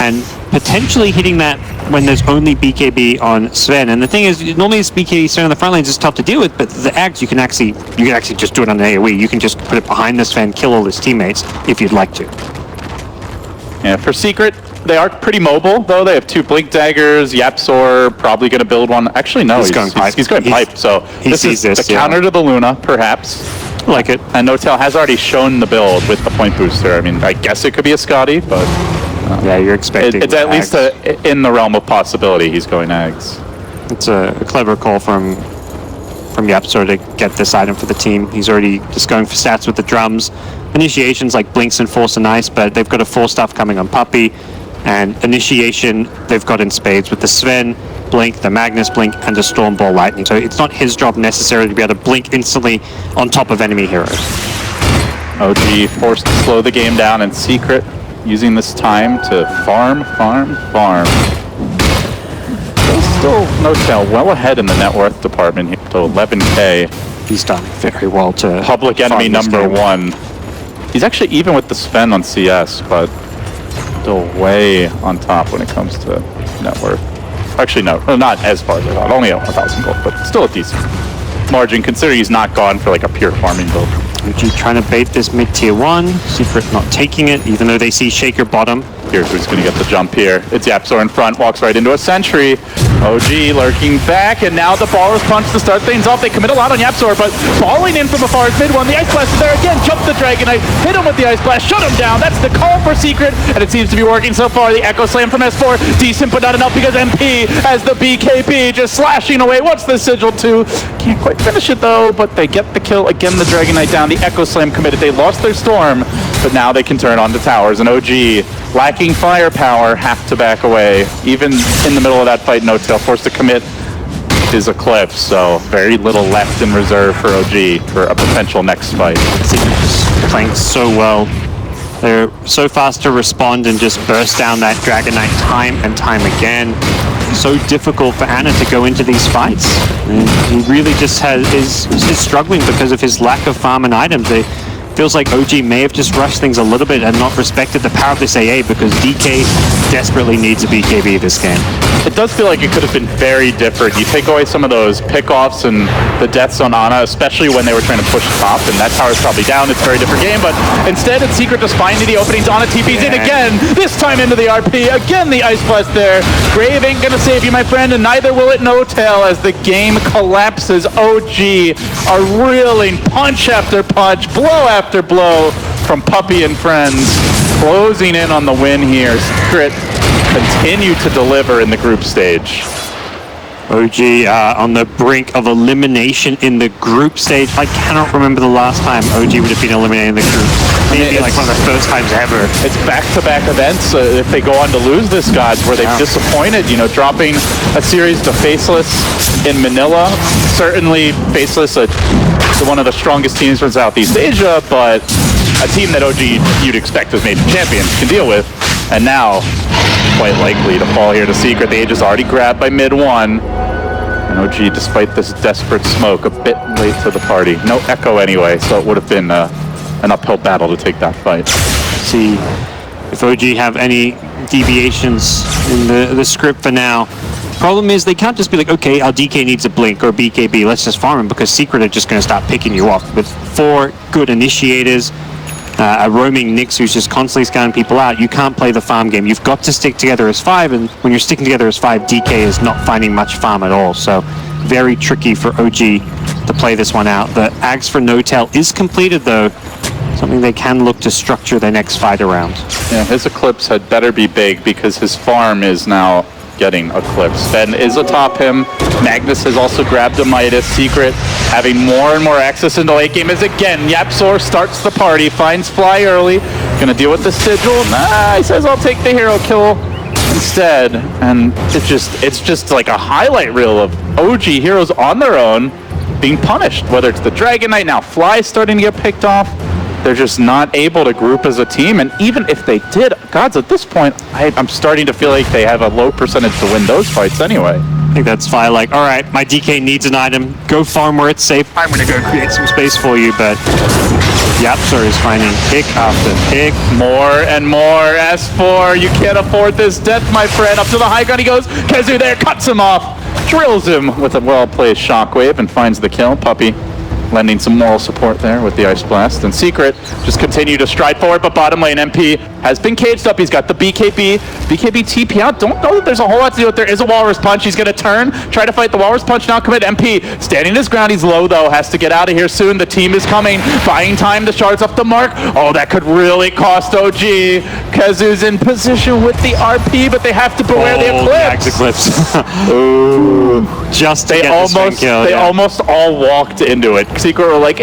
and potentially hitting that when there's only BKB on Sven. And the thing is, normally it's BKB Sven on the front lines is tough to deal with, but the Ags you can actually just do it on an AoE. You can just put it behind the Sven, kill all his teammates if you'd like to. Yeah, for Secret, they are pretty mobile, though. They have 2 Blink Daggers. Yapzor probably going to build one. Actually, no, he's going pipe. So this is the counter to the Luna, perhaps. Like it. And Notel has already shown the build with the point booster. I mean, I guess it could be a Scotty, but yeah, you're expecting. It's at least in the realm of possibility. He's going Ags. It's a clever call from Yapzor to get this item for the team. He's already just going for stats with the drums. Initiations like Blinks and Force are nice, but they've got a 4-stuff coming on Puppey. And Initiation, they've got in spades with the Sven, Blink, the Magnus Blink, and the Stormball Lightning. So it's not his job necessarily to be able to blink instantly on top of enemy heroes. OG forced to slow the game down, and Secret using this time to farm. Still Notel well ahead in the net worth department here, to 11k. He's done very well to public enemy number 1. He's actually even with the Sven on CS, but still way on top when it comes to net worth. Actually, no, not as far as I thought. Only 1,000 gold, but still a decent margin considering he's not gone for like a pure farming build. OG trying to bait this mid-tier 1. Secret not taking it, even though they see Shaker bottom. Here's who's going to get the jump here. It's Yapzor in front, walks right into a sentry. OG lurking back, and now the Baller's Punch to start things off. They commit a lot on Yapzor, but falling in from afar is mid-1. The Ice Blast is there again. Jump the Dragonite, hit him with the Ice Blast, shut him down. That's the call for Secret, and it seems to be working so far. The Echo Slam from S4, decent but not enough because MP has the BKB just slashing away. What's the Sigil 2? Can't quite finish it though, but they get the kill. Again, the Dragonite down. The Echo Slam committed. They lost their Storm, but now they can turn on the towers, and OG, lacking firepower, have to back away. Even in the middle of that fight, Notel forced to commit his Eclipse, so very little left in reserve for OG for a potential next fight. Secret's playing so well. They're so fast to respond and just burst down that Dragonite time and time again. So difficult for Anna to go into these fights. And he really just is struggling because of his lack of farm and items. Feels like OG may have just rushed things a little bit and not respected the power of this AA because DK desperately needs a BKB this game. It does feel like it could have been very different. You take away some of those pickoffs and the deaths on Ana, especially when they were trying to push top, and that tower's probably down. It's a very different game, but instead it's Secret just finding the openings. Ana TP's in again, this time into the RP. Again, the Ice Blast there. Grave ain't gonna save you, my friend, and neither will it Notel as the game collapses. OG are reeling punch after punch, blow after blow from Puppey and friends, closing in on the win here. Secret continue to deliver in the group stage. OG on the brink of elimination in the group stage. I cannot remember the last time OG would have been eliminated in the group. Maybe like one of the first times ever. It's back-to-back events. If they go on to lose this, guys, where they've disappointed, you know, dropping a series to Faceless in Manila. Certainly Faceless, one of the strongest teams from Southeast Asia, but a team that OG you'd expect as major champions can deal with. And now, quite likely to fall here to Secret. The Age is already grabbed by mid-1. And OG, despite this desperate smoke, a bit late to the party. No Echo anyway, so it would have been an uphill battle to take that fight. See if OG have any deviations in the script for now. Problem is they can't just be like, okay, our DK needs a blink or BKB, let's just farm him, because Secret are just going to start picking you off with 4 good initiators. A roaming Nyx who's just constantly scanning people out. You can't play the farm game. You've got to stick together as 5, and when you're sticking together as 5, DK is not finding much farm at all. So very tricky for OG to play this one out. The Ags for Notel is completed though. Something they can look to structure their next fight around. Yeah, his Eclipse had better be big because his farm is now getting Eclipse. Sven is atop him. Magnus has also grabbed a Midas. Secret having more and more access into late game as again YapzOr starts the party, finds Fly early, gonna deal with the sigil. Nah, he says I'll take the hero kill instead, and it's just like a highlight reel of OG heroes on their own being punished, whether it's the Dragon Knight, now Fly starting to get picked off. They're just not able to group as a team, and even if they did, gods, at this point, I'm starting to feel like they have a low percentage to win those fights anyway. I think that's Fly like, all right, my DK needs an item, go farm where it's safe, I'm gonna go create some space for you, but YapzOr is finding pick after pick. More and more S4, you can't afford this death, my friend. Up to the high ground he goes, Kezu there, cuts him off, drills him with a well-placed shockwave and finds the kill. Puppey lending some moral support there with the Ice Blast. And Secret just continue to stride forward, but bottom lane MP has been caged up. He's got the BKB. BKB TP out. Don't know that there's a whole lot to do with there. Is a Walrus Punch. He's going to turn, try to fight the Walrus Punch, not commit. MP standing his ground. He's low though. Has to get out of here soon. The team is coming. Buying time. The shards up the mark. Oh, that could really cost OG. Kezu's in position with the RP, but they have to beware the Eclipse. Ooh. Just to get the swing kill. They almost all walked into it. Secret were like,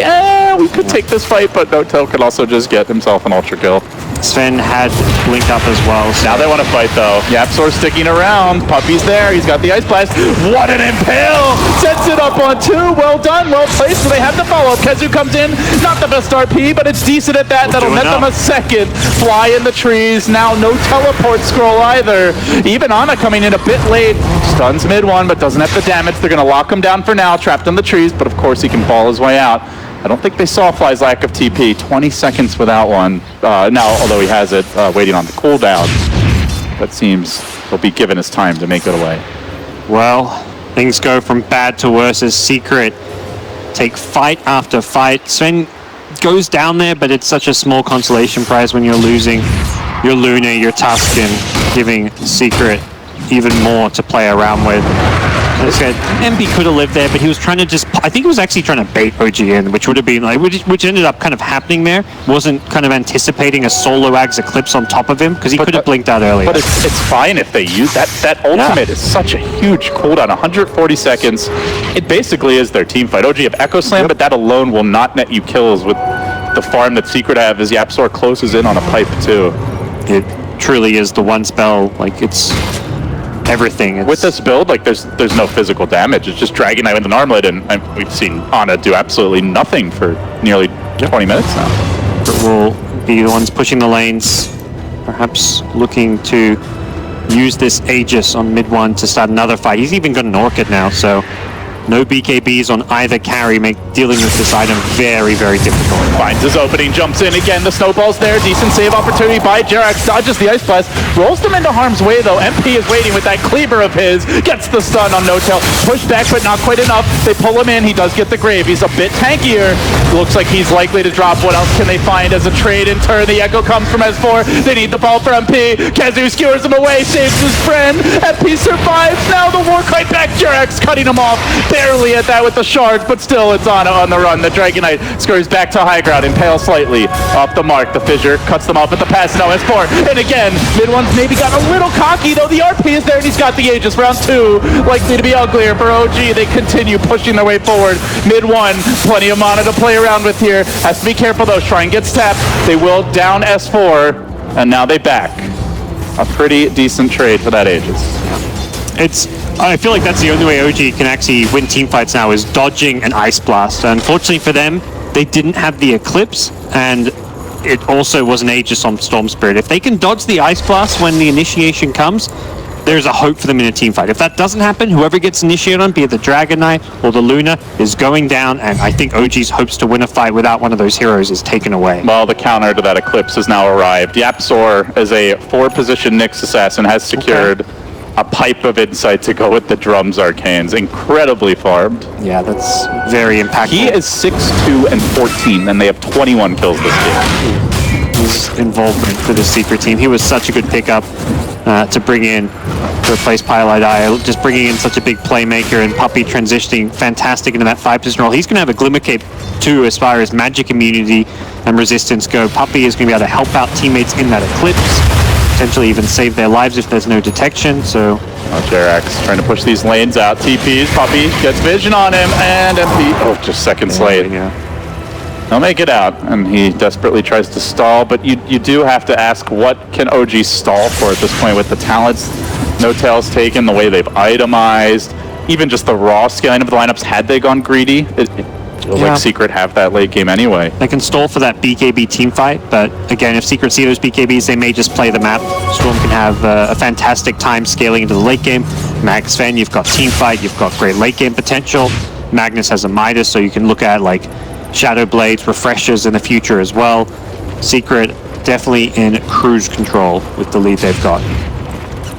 we could take this fight, but Notel could also just get himself an ultra kill. Sven had Blink up as well. So. Now they want to fight though. YapzOr sticking around. Puppey's there. He's got the Ice Blast. What an impale! Sets it up on 2. Well done, well placed. So they have the follow-up. Kezu comes in. Not the best RP, but it's decent at that. That'll net them a second. Fly in the trees. Now no teleport scroll either. Even Ana coming in a bit late. Stuns mid one, but doesn't have the damage. They're going to lock him down for now. Trapped in the trees, but of course he can ball his way out. I don't think they saw Fly's lack of TP. 20 seconds without one. Now, although he has it, waiting on the cooldown. That seems he'll be given his time to make it away. Well, things go from bad to worse as Secret take fight after fight. Sven goes down there, but it's such a small consolation prize when you're losing your Luna, your Tuscan, giving Secret even more to play around with. MP could have lived there, but he was trying to I think he was actually trying to bait OG in, which would have been like, which ended up kind of happening there. Wasn't kind of anticipating a solo Ags Eclipse on top of him, because he could have blinked out earlier. But it's fine if they use that. That ultimate is such a huge cooldown, 140 seconds. It basically is their team fight. OG have Echo Slam, but that alone will not net you kills with the farm that Secret have as YapzOr closes in on a pipe too. It truly is the one spell, like it's everything. With this build, like there's no physical damage. It's just Dragon Knight with an armlet, and we've seen Ana do absolutely nothing for nearly 20 minutes now. But will be the ones pushing the lanes, perhaps looking to use this Aegis on mid one to start another fight. He's even got an Orchid now, so no BKBs on either carry make dealing with this item very, very difficult. Finds his opening, jumps in again, the snowball's there, decent save opportunity by Jerax, dodges the Ice Blast, rolls them into harm's way though. MP is waiting with that cleaver of his, gets the stun on Notel, pushed back but not quite enough. They pull him in, he does get the grave, he's a bit tankier. Looks like he's likely to drop. What else can they find as a trade in turn? The echo comes from S4, they need the ball for MP. Kezu skewers him away, saves his friend. MP survives, now the Warkite back, Jerax cutting him off. Barely at that with the shards, but still it's on the run. The Dragon Knight scurries back to high ground, impales slightly off the mark. The fissure cuts them off at the pass. Now S4, and again, mid one's maybe got a little cocky though. The RP is there and he's got the Aegis. Round 2 likely to be uglier for OG. They continue pushing their way forward. Mid one, plenty of mana to play around with here. Has to be careful though. Shrine gets tapped. They will down S4, and now they back. A pretty decent trade for that Aegis. I feel like that's the only way OG can actually win team fights now, is dodging an Ice Blast. Unfortunately for them, they didn't have the Eclipse, and it also was an Aegis on Storm Spirit. If they can dodge the Ice Blast when the initiation comes, there's a hope for them in a team fight. If that doesn't happen, whoever gets initiated on, be it the Dragon Knight or the Luna, is going down, and I think OG's hopes to win a fight without one of those heroes is taken away. Well, the counter to that Eclipse has now arrived. YapzOr, as a 4-position Nyx assassin, has secured a pipe of insight to go with the Drums Arcanes. Incredibly farmed. Yeah, that's very impactful. He is 6'2" and 14, and they have 21 kills this game. His involvement for the Secret team, he was such a good pickup to bring in to replace Pylight Eye, just bringing in such a big playmaker, and Puppey transitioning fantastic into that 5-position role. He's going to have a Glimmer Cape too as far as magic immunity and resistance go. Puppey is going to be able to help out teammates in that Eclipse, potentially even save their lives if there's no detection. So Jerax trying to push these lanes out. TPs, Puppey gets vision on him, and MP, just seconds late. He'll make it out, and he desperately tries to stall, but you do have to ask, what can OG stall for at this point with the talents No-Tail's taken, the way they've itemized, even just the raw scaling of the lineups. Had they gone greedy, it feels like Secret have that late game anyway. They can stall for that BKB team fight, but again, if Secret see those BKBs, they may just play the map. Storm can have a fantastic time scaling into the late game. Mag Sven, you've got team fight, you've got great late game potential. Magnus has a Midas, so you can look at like Shadow Blades, refreshers in the future as well. Secret definitely in cruise control with the lead they've got.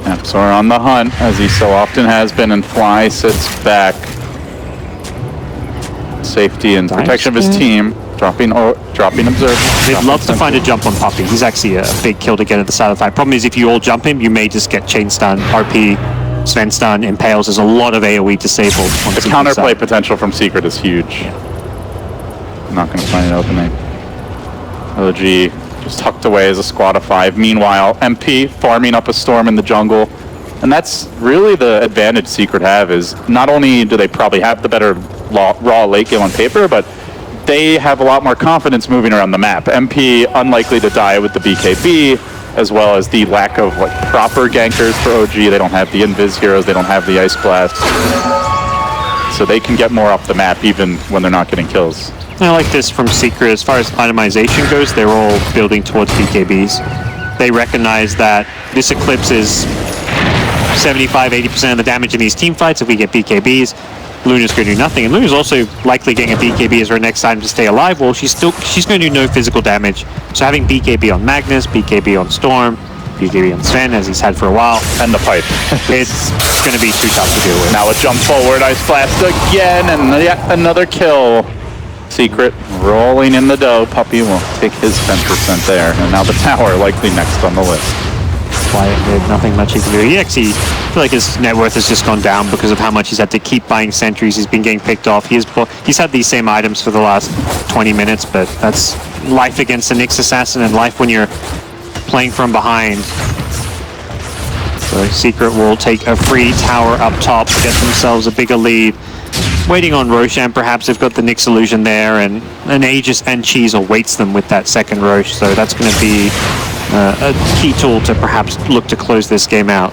Epicenter on the hunt, as he so often has been, and Fly sits back. Safety and protection of his team, dropping observer. They'd love to find a jump on Puppey. He's actually a big kill to get at the start of the fight. Problem is, if you all jump him, you may just get chain stun, RP, Sven stun, impales. There's a lot of AoE disabled. The counterplay potential from Secret is huge. Not going to find an opening. OG just tucked away as a squad of 5. Meanwhile, MP farming up a Storm in the jungle. And that's really the advantage Secret have, is not only do they probably have the better raw late game on paper, but they have a lot more confidence moving around the map. MP unlikely to die with the BKB, as well as the lack of like proper gankers for OG. They don't have the Invis heroes, they don't have the Ice Blast. So they can get more off the map even when they're not getting kills. I like this from Secret. As far as itemization goes, they're all building towards BKBs. They recognize that this Eclipse is 75-80% of the damage in these team fights. If we get BKBs, Luna's going to do nothing. And Luna's also likely getting a BKB as her next item to stay alive. Well, she's going to do no physical damage. So having BKB on Magnus, BKB on Storm, BKB on Sven, as he's had for a while. And the pipe. It's going to be too tough to deal with. Now a jump forward, Ice Blast again, and yet another kill. Secret rolling in the dough. Puppey will take his 10% there. And now the tower likely next on the list. Quiet mid, nothing much he can do. He actually, I feel like his net worth has just gone down because of how much he's had to keep buying sentries. He's been getting picked off. He's had these same items for the last 20 minutes, but that's life against the Nyx Assassin and life when you're playing from behind. So Secret will take a free tower up top to get themselves a bigger lead. Waiting on Roshan, perhaps they've got the Nyx illusion there, and Aegis and Cheese awaits them with that second Rosh, so that's going to be a key tool to perhaps look to close this game out.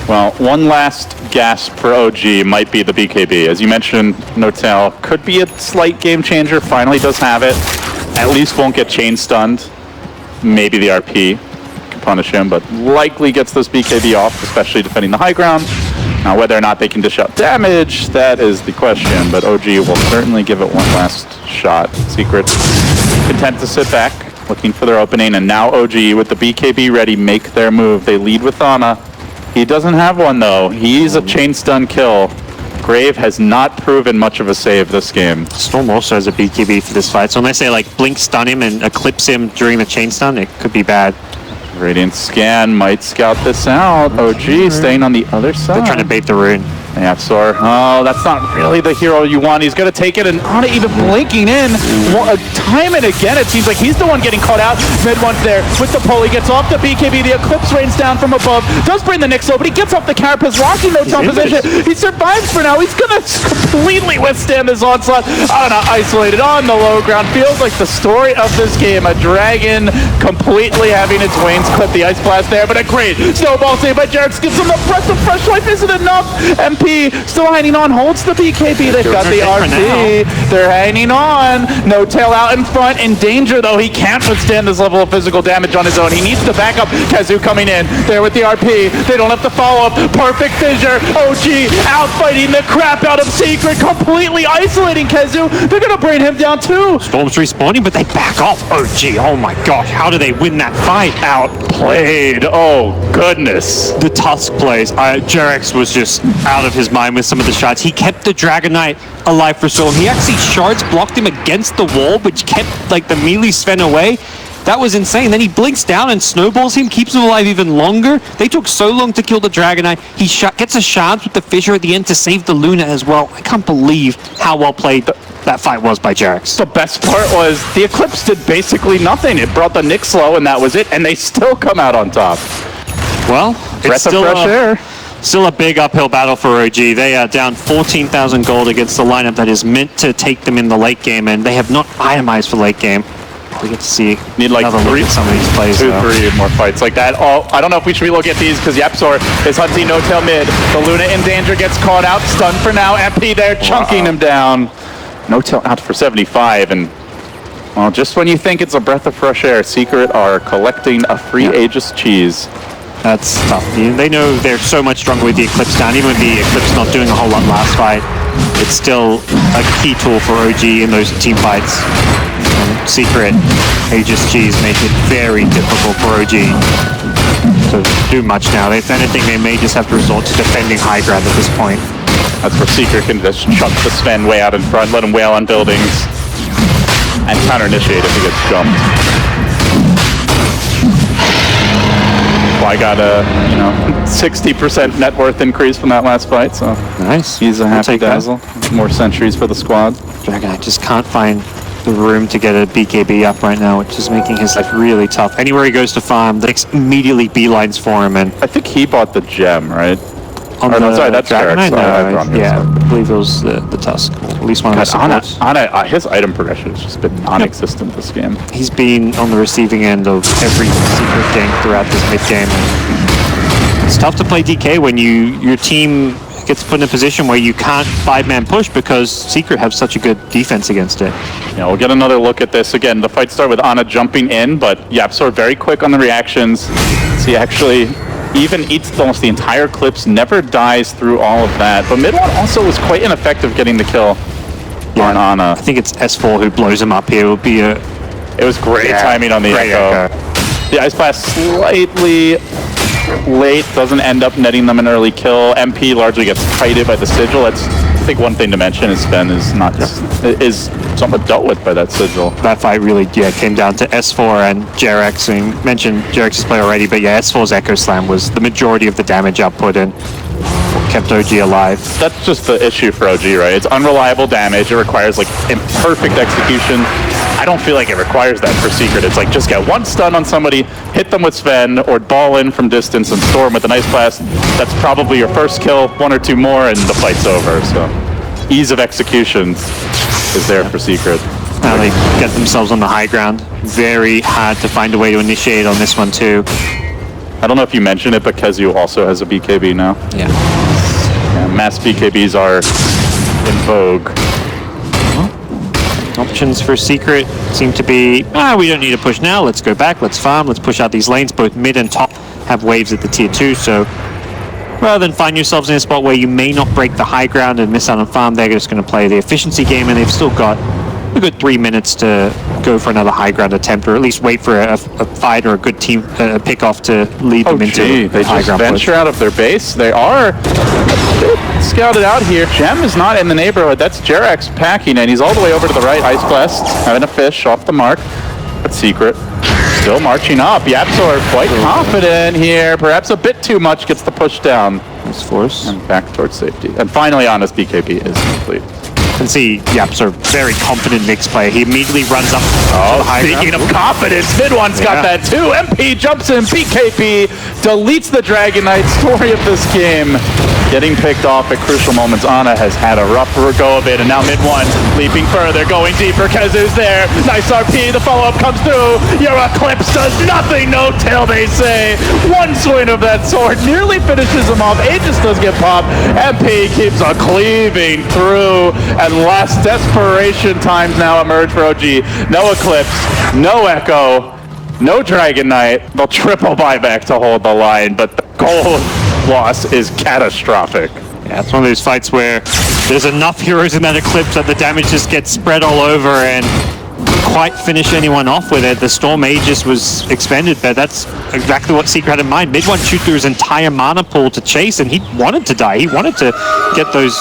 Well, one last gasp for OG might be the BKB. As you mentioned, No-Tail could be a slight game changer, finally does have it. At least won't get chain stunned. Maybe the RP can punish him, but likely gets this BKB off, especially defending the high ground. Now, whether or not they can dish out damage, that is the question, but OG will certainly give it one last shot. Secret content to sit back, looking for their opening, and now OG with the BKB ready, make their move. They lead with Ana. He doesn't have one, though. He's a chain stun kill. Grave has not proven much of a save this game. Storm also has a BKB for this fight, so unless they like blink stun him and eclipse him during the chain stun, it could be bad. Radiant Scan might scout this out. OG staying on the other side. They're trying to bait the rune. Yeah, Sor. Oh, that's not really the hero you want. He's going to take it, and Ana even blinking in. Time and again, it seems like he's the one getting caught out. Mid one's there with the pull. He gets off the BKB. The Eclipse rains down from above. Does bring the Nyx low, but he gets off the carapace, locking No-Tail position. He survives for now. He's going to completely withstand this onslaught. Ana isolated on the low ground. Feels like the story of this game. A dragon completely having its wings clip. The Ice Blast there, but a great snowball save by Jerax. Gives him the breath of fresh life. Isn't enough. MP still hanging on, holds the BKB. They've got the RP. They're hanging on. No-Tail out in front, in danger though. He can't withstand this level of physical damage on his own. He needs to back up. Kazu coming in there with the RP. They don't have to follow up. Perfect fissure. OG outfighting the crap out of Secret, completely isolating Kazu. They're gonna bring him down too. Storm's respawning, but they back off. OG, oh my gosh, how do they win that fight? Outplayed. Oh goodness. The Tusk plays. Jerax was just out of his mind with some of the shots. He kept the Dragon Knight alive for so long. He actually shards blocked him against the wall, which kept like the melee Sven away. That was insane. Then he blinks down and snowballs him, keeps him alive even longer. They took so long to kill the Dragon Knight. He gets a shard with the fissure at the end to save the Luna as well. I can't believe how well played that fight was by Jerax. The best part was the Eclipse did basically nothing. It brought the Nyx low and that was it, and they still come out on top. Well, it's Breath of still fresh air. still a big uphill battle for OG. They are down 14,000 gold against the lineup that is meant to take them in the late game, and they have not itemized for late game. We get to see Need like another look at some of these plays. two, though. three more fights like that. Oh, I don't know if we should be looking at these because Yapsor is hunting no-tail mid. The Luna in danger, gets caught out, stunned for now. MP there chunking him down. No-tail out for 75, and well, just when you think it's a breath of fresh air, Secret are collecting a free Aegis cheese. That's tough. They know they're so much stronger with the Eclipse down. Even with the Eclipse not doing a whole lot last fight, it's still a key tool for OG in those team fights. And Secret Aegis cheese make it very difficult for OG to do much now. If anything, they may just have to resort to defending high ground at this point. That's where Secret can just chuck the Sven way out in front, let him wail on buildings, and counter-initiate if he gets jumped. Well, I got a 60% net worth increase from that last fight, so Nice. he's a I'll happy take that. dazzle. More centuries for the squad. Dragon, I just can't find the room to get a BKB up right now, which is making his life really tough. Anywhere he goes to farm, they immediately beelines for him, and I think he bought the gem, right? on Or no, the sorry, that's Dragon Jarek's. Knight, I brought him yeah, himself. I believe it was the Tusk, or at least one of the God, supports. Ana, his item progression has just been non-existent this game. He's been on the receiving end of every Secret gank throughout this mid game. It's tough to play DK when your team gets put in a position where you can't 5-man push because Secret have such a good defense against it. Yeah, we'll get another look at this. Again, the fight started with Ana jumping in, but Yapsor very quick on the reactions. So he actually even eats almost the entire clips, never dies through all of that. But mid one also was quite ineffective getting the kill on Ana. I think it's S4 who blows him up here. It would be a It was great timing on the great Echo. The Ice Blast slightly late, doesn't end up netting them an early kill. MP largely gets kited by the Sigil. That's, I think, one thing to mention is Sven is somewhat dealt with by that Sigil. That fight really came down to S4 and Jarex. I mean, mentioned Jarex's play already, but yeah, S4's Echo Slam was the majority of the damage output and kept OG alive. That's just the issue for OG, right? It's unreliable damage. It requires like imperfect execution. I don't feel like it requires that for Secret. It's like just get one stun on somebody, hit them with Sven, or ball in from distance and storm with an Ice Blast. That's probably your first kill, one or two more, and the fight's over. So ease of execution is there for Secret. Now they get themselves on the high ground. Very hard to find a way to initiate on this one too. I don't know if you mentioned it, but Kezu also has a BKB now. Yeah. Mass BKBs are in vogue. Options for Secret seem to be, we don't need to push now, let's go back, let's farm, let's push out these lanes. Both mid and top have waves at the tier 2, so rather than find yourselves in a spot where you may not break the high ground and miss out on farm, they're just going to play the efficiency game, and they've still got a good 3 minutes to go for another high ground attempt, or at least wait for a fight or a good team pick off to lead them into They high just ground venture push. out of their base. They are a bit scouted out here. Gem is not in the neighborhood. That's Jarex packing, and he's all the way over to the right. Ice Blast having a fish off the mark. But Secret still marching up. Yapsor quite confident here. Perhaps a bit too much. Gets the push down. Nice force. And back towards safety. And finally, Ana's BKB is complete. You can see Yapsor very confident mix player. He immediately runs up to the high Speaking ground. of confidence, mid one's got that too. MP jumps in, BKB deletes the Dragon Knight. Story of this game getting picked off at crucial moments. Ana has had a rough go of it, and now mid one leaping further, going deeper. Kezu's there. Nice RP. The follow up comes through. Your Eclipse does nothing. No tail, they say. One swing of that sword nearly finishes him off. Aegis does get popped. MP keeps on cleaving through. And last desperation times now emerge for OG. No Eclipse, no Echo, no Dragon Knight. They'll triple buyback to hold the line, but the gold loss is catastrophic. Yeah, it's one of those fights where there's enough heroes in that Eclipse that the damage just gets spread all over and quite finish anyone off with it. The Storm Aegis was expended, but that's exactly what Secret had in mind. Mid one shoot through his entire mana pool to chase, and he wanted to die. He wanted to get those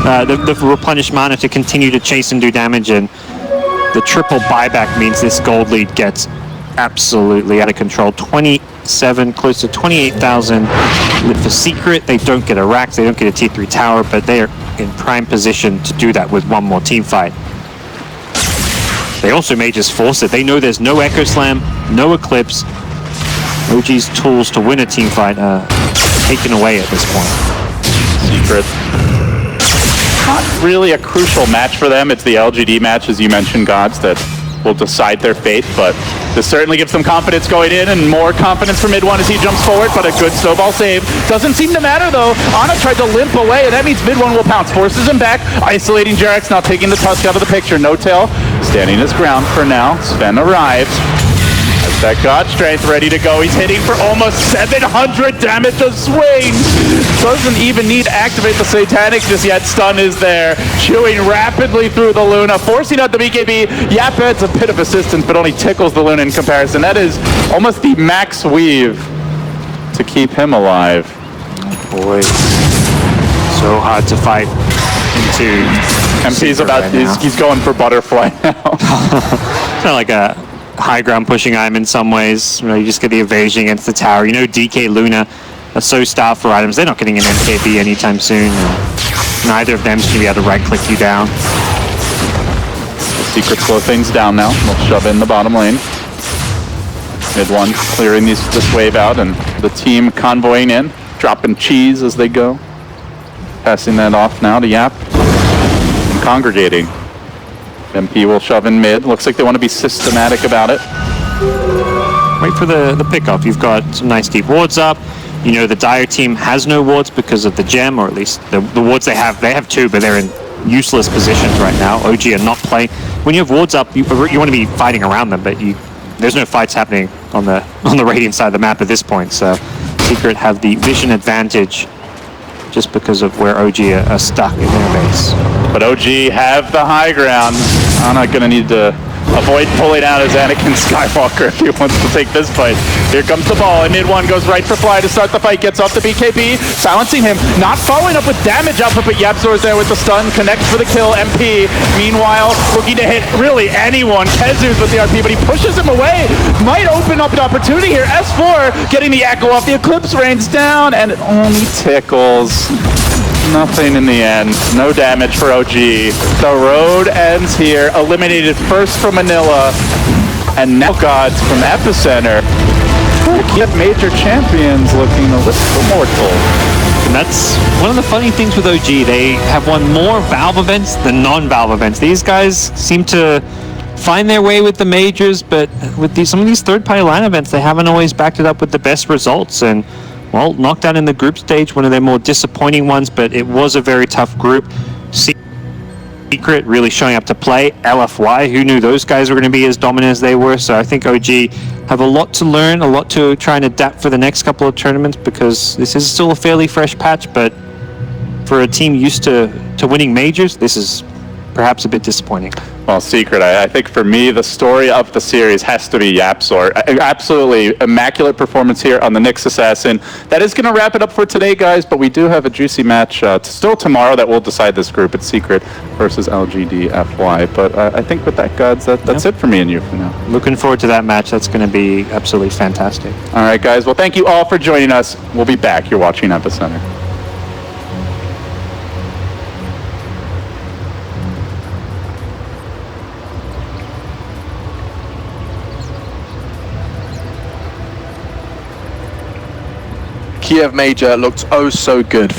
the replenished mana to continue to chase and do damage, and the triple buyback means this gold lead gets absolutely out of control. 27, close to 28,000 lit for Secret. They don't get a rack, they don't get a tier 3 tower, but they are in prime position to do that with one more team fight. They also may just force it. They know there's no Echo Slam, no Eclipse. OG's tools to win a team fight are taken away at this point. Secret. Not really a crucial match for them. It's the LGD match, as you mentioned, Gods, that will decide their fate, but this certainly gives them confidence going in, and more confidence for mid one as he jumps forward, but a good snowball save. Doesn't seem to matter though. Ana tried to limp away, and that means mid one will pounce. Forces him back, isolating Jarex, now taking the Tusk out of the picture. No tail, standing his ground for now. Sven arrives. Has that God strength ready to go. He's hitting for almost 700 damage a swing. Doesn't even need to activate the Satanic just yet. Stun is there. Chewing rapidly through the Luna, forcing out the BKB. Yap adds a bit of assistance, but only tickles the Luna in comparison. That is almost the max weave to keep him alive. Boy, so hard to fight into. MP's about, right he's going for butterfly now. It's not like a high ground pushing item in some ways. You know, you just get the evasion against the tower. You know, DK Luna are so starved for items. They're not getting an MKB anytime soon. Neither of them's going to be able to right click you down. The Secret slow things down now. We'll shove in the bottom lane. Mid one clearing this wave out, and the team convoying in, dropping cheese as they go. Passing that off now to Yap. And congregating. MP will shove in mid. Looks like they want to be systematic about it. Wait for the pickoff. You've got some nice deep wards up. You know the Dire team has no wards because of the gem, or at least the wards they have two, but they're in useless positions right now. OG are not playing. When you have wards up, you want to be fighting around them, but there's no fights happening on the Radiant side of the map at this point. So Secret have the vision advantage just because of where OG are stuck in their base. But OG have the high ground. I'm not going to need to avoid pulling out his Anakin Skywalker if he wants to take this fight. Here comes the ball, and mid one goes right for Fly to start the fight. Gets off the BKB, silencing him. Not following up with damage output, but Yapzor's there with the stun. Connects for the kill, MP. Meanwhile, looking to hit really anyone. Kezu's with the RP, but he pushes him away. Might open up an opportunity here. S4 getting the echo off. The Eclipse rains down, and it only tickles. Nothing in the end. No damage for OG. The road ends here. Eliminated first from Manila, and now Gods from Epicenter. Keep major champions looking a little mortal. And that's one of the funny things with OG. They have won more Valve events than non-Valve events. These guys seem to find their way with the majors, but with some of these third-party LAN events, they haven't always backed it up with the best results. And well, knocked out in the group stage, one of their more disappointing ones, but it was a very tough group. Secret really showing up to play. LFY, who knew those guys were going to be as dominant as they were? So I think OG have a lot to learn, a lot to try and adapt for the next couple of tournaments, because this is still a fairly fresh patch, but for a team used to winning majors, this is perhaps a bit disappointing. Well, Secret, I think for me, the story of the series has to be Yapzor. Absolutely immaculate performance here on the Nyx Assassin. That is going to wrap it up for today, guys, but we do have a juicy match still tomorrow that will decide this group. It's Secret versus LGD FY. But I think with that, Gods, that's it for me and you for now. Looking forward to that match. That's going to be absolutely fantastic. All right, guys. Well, thank you all for joining us. We'll be back. You're watching Epicenter. Kiev Major looked oh so good for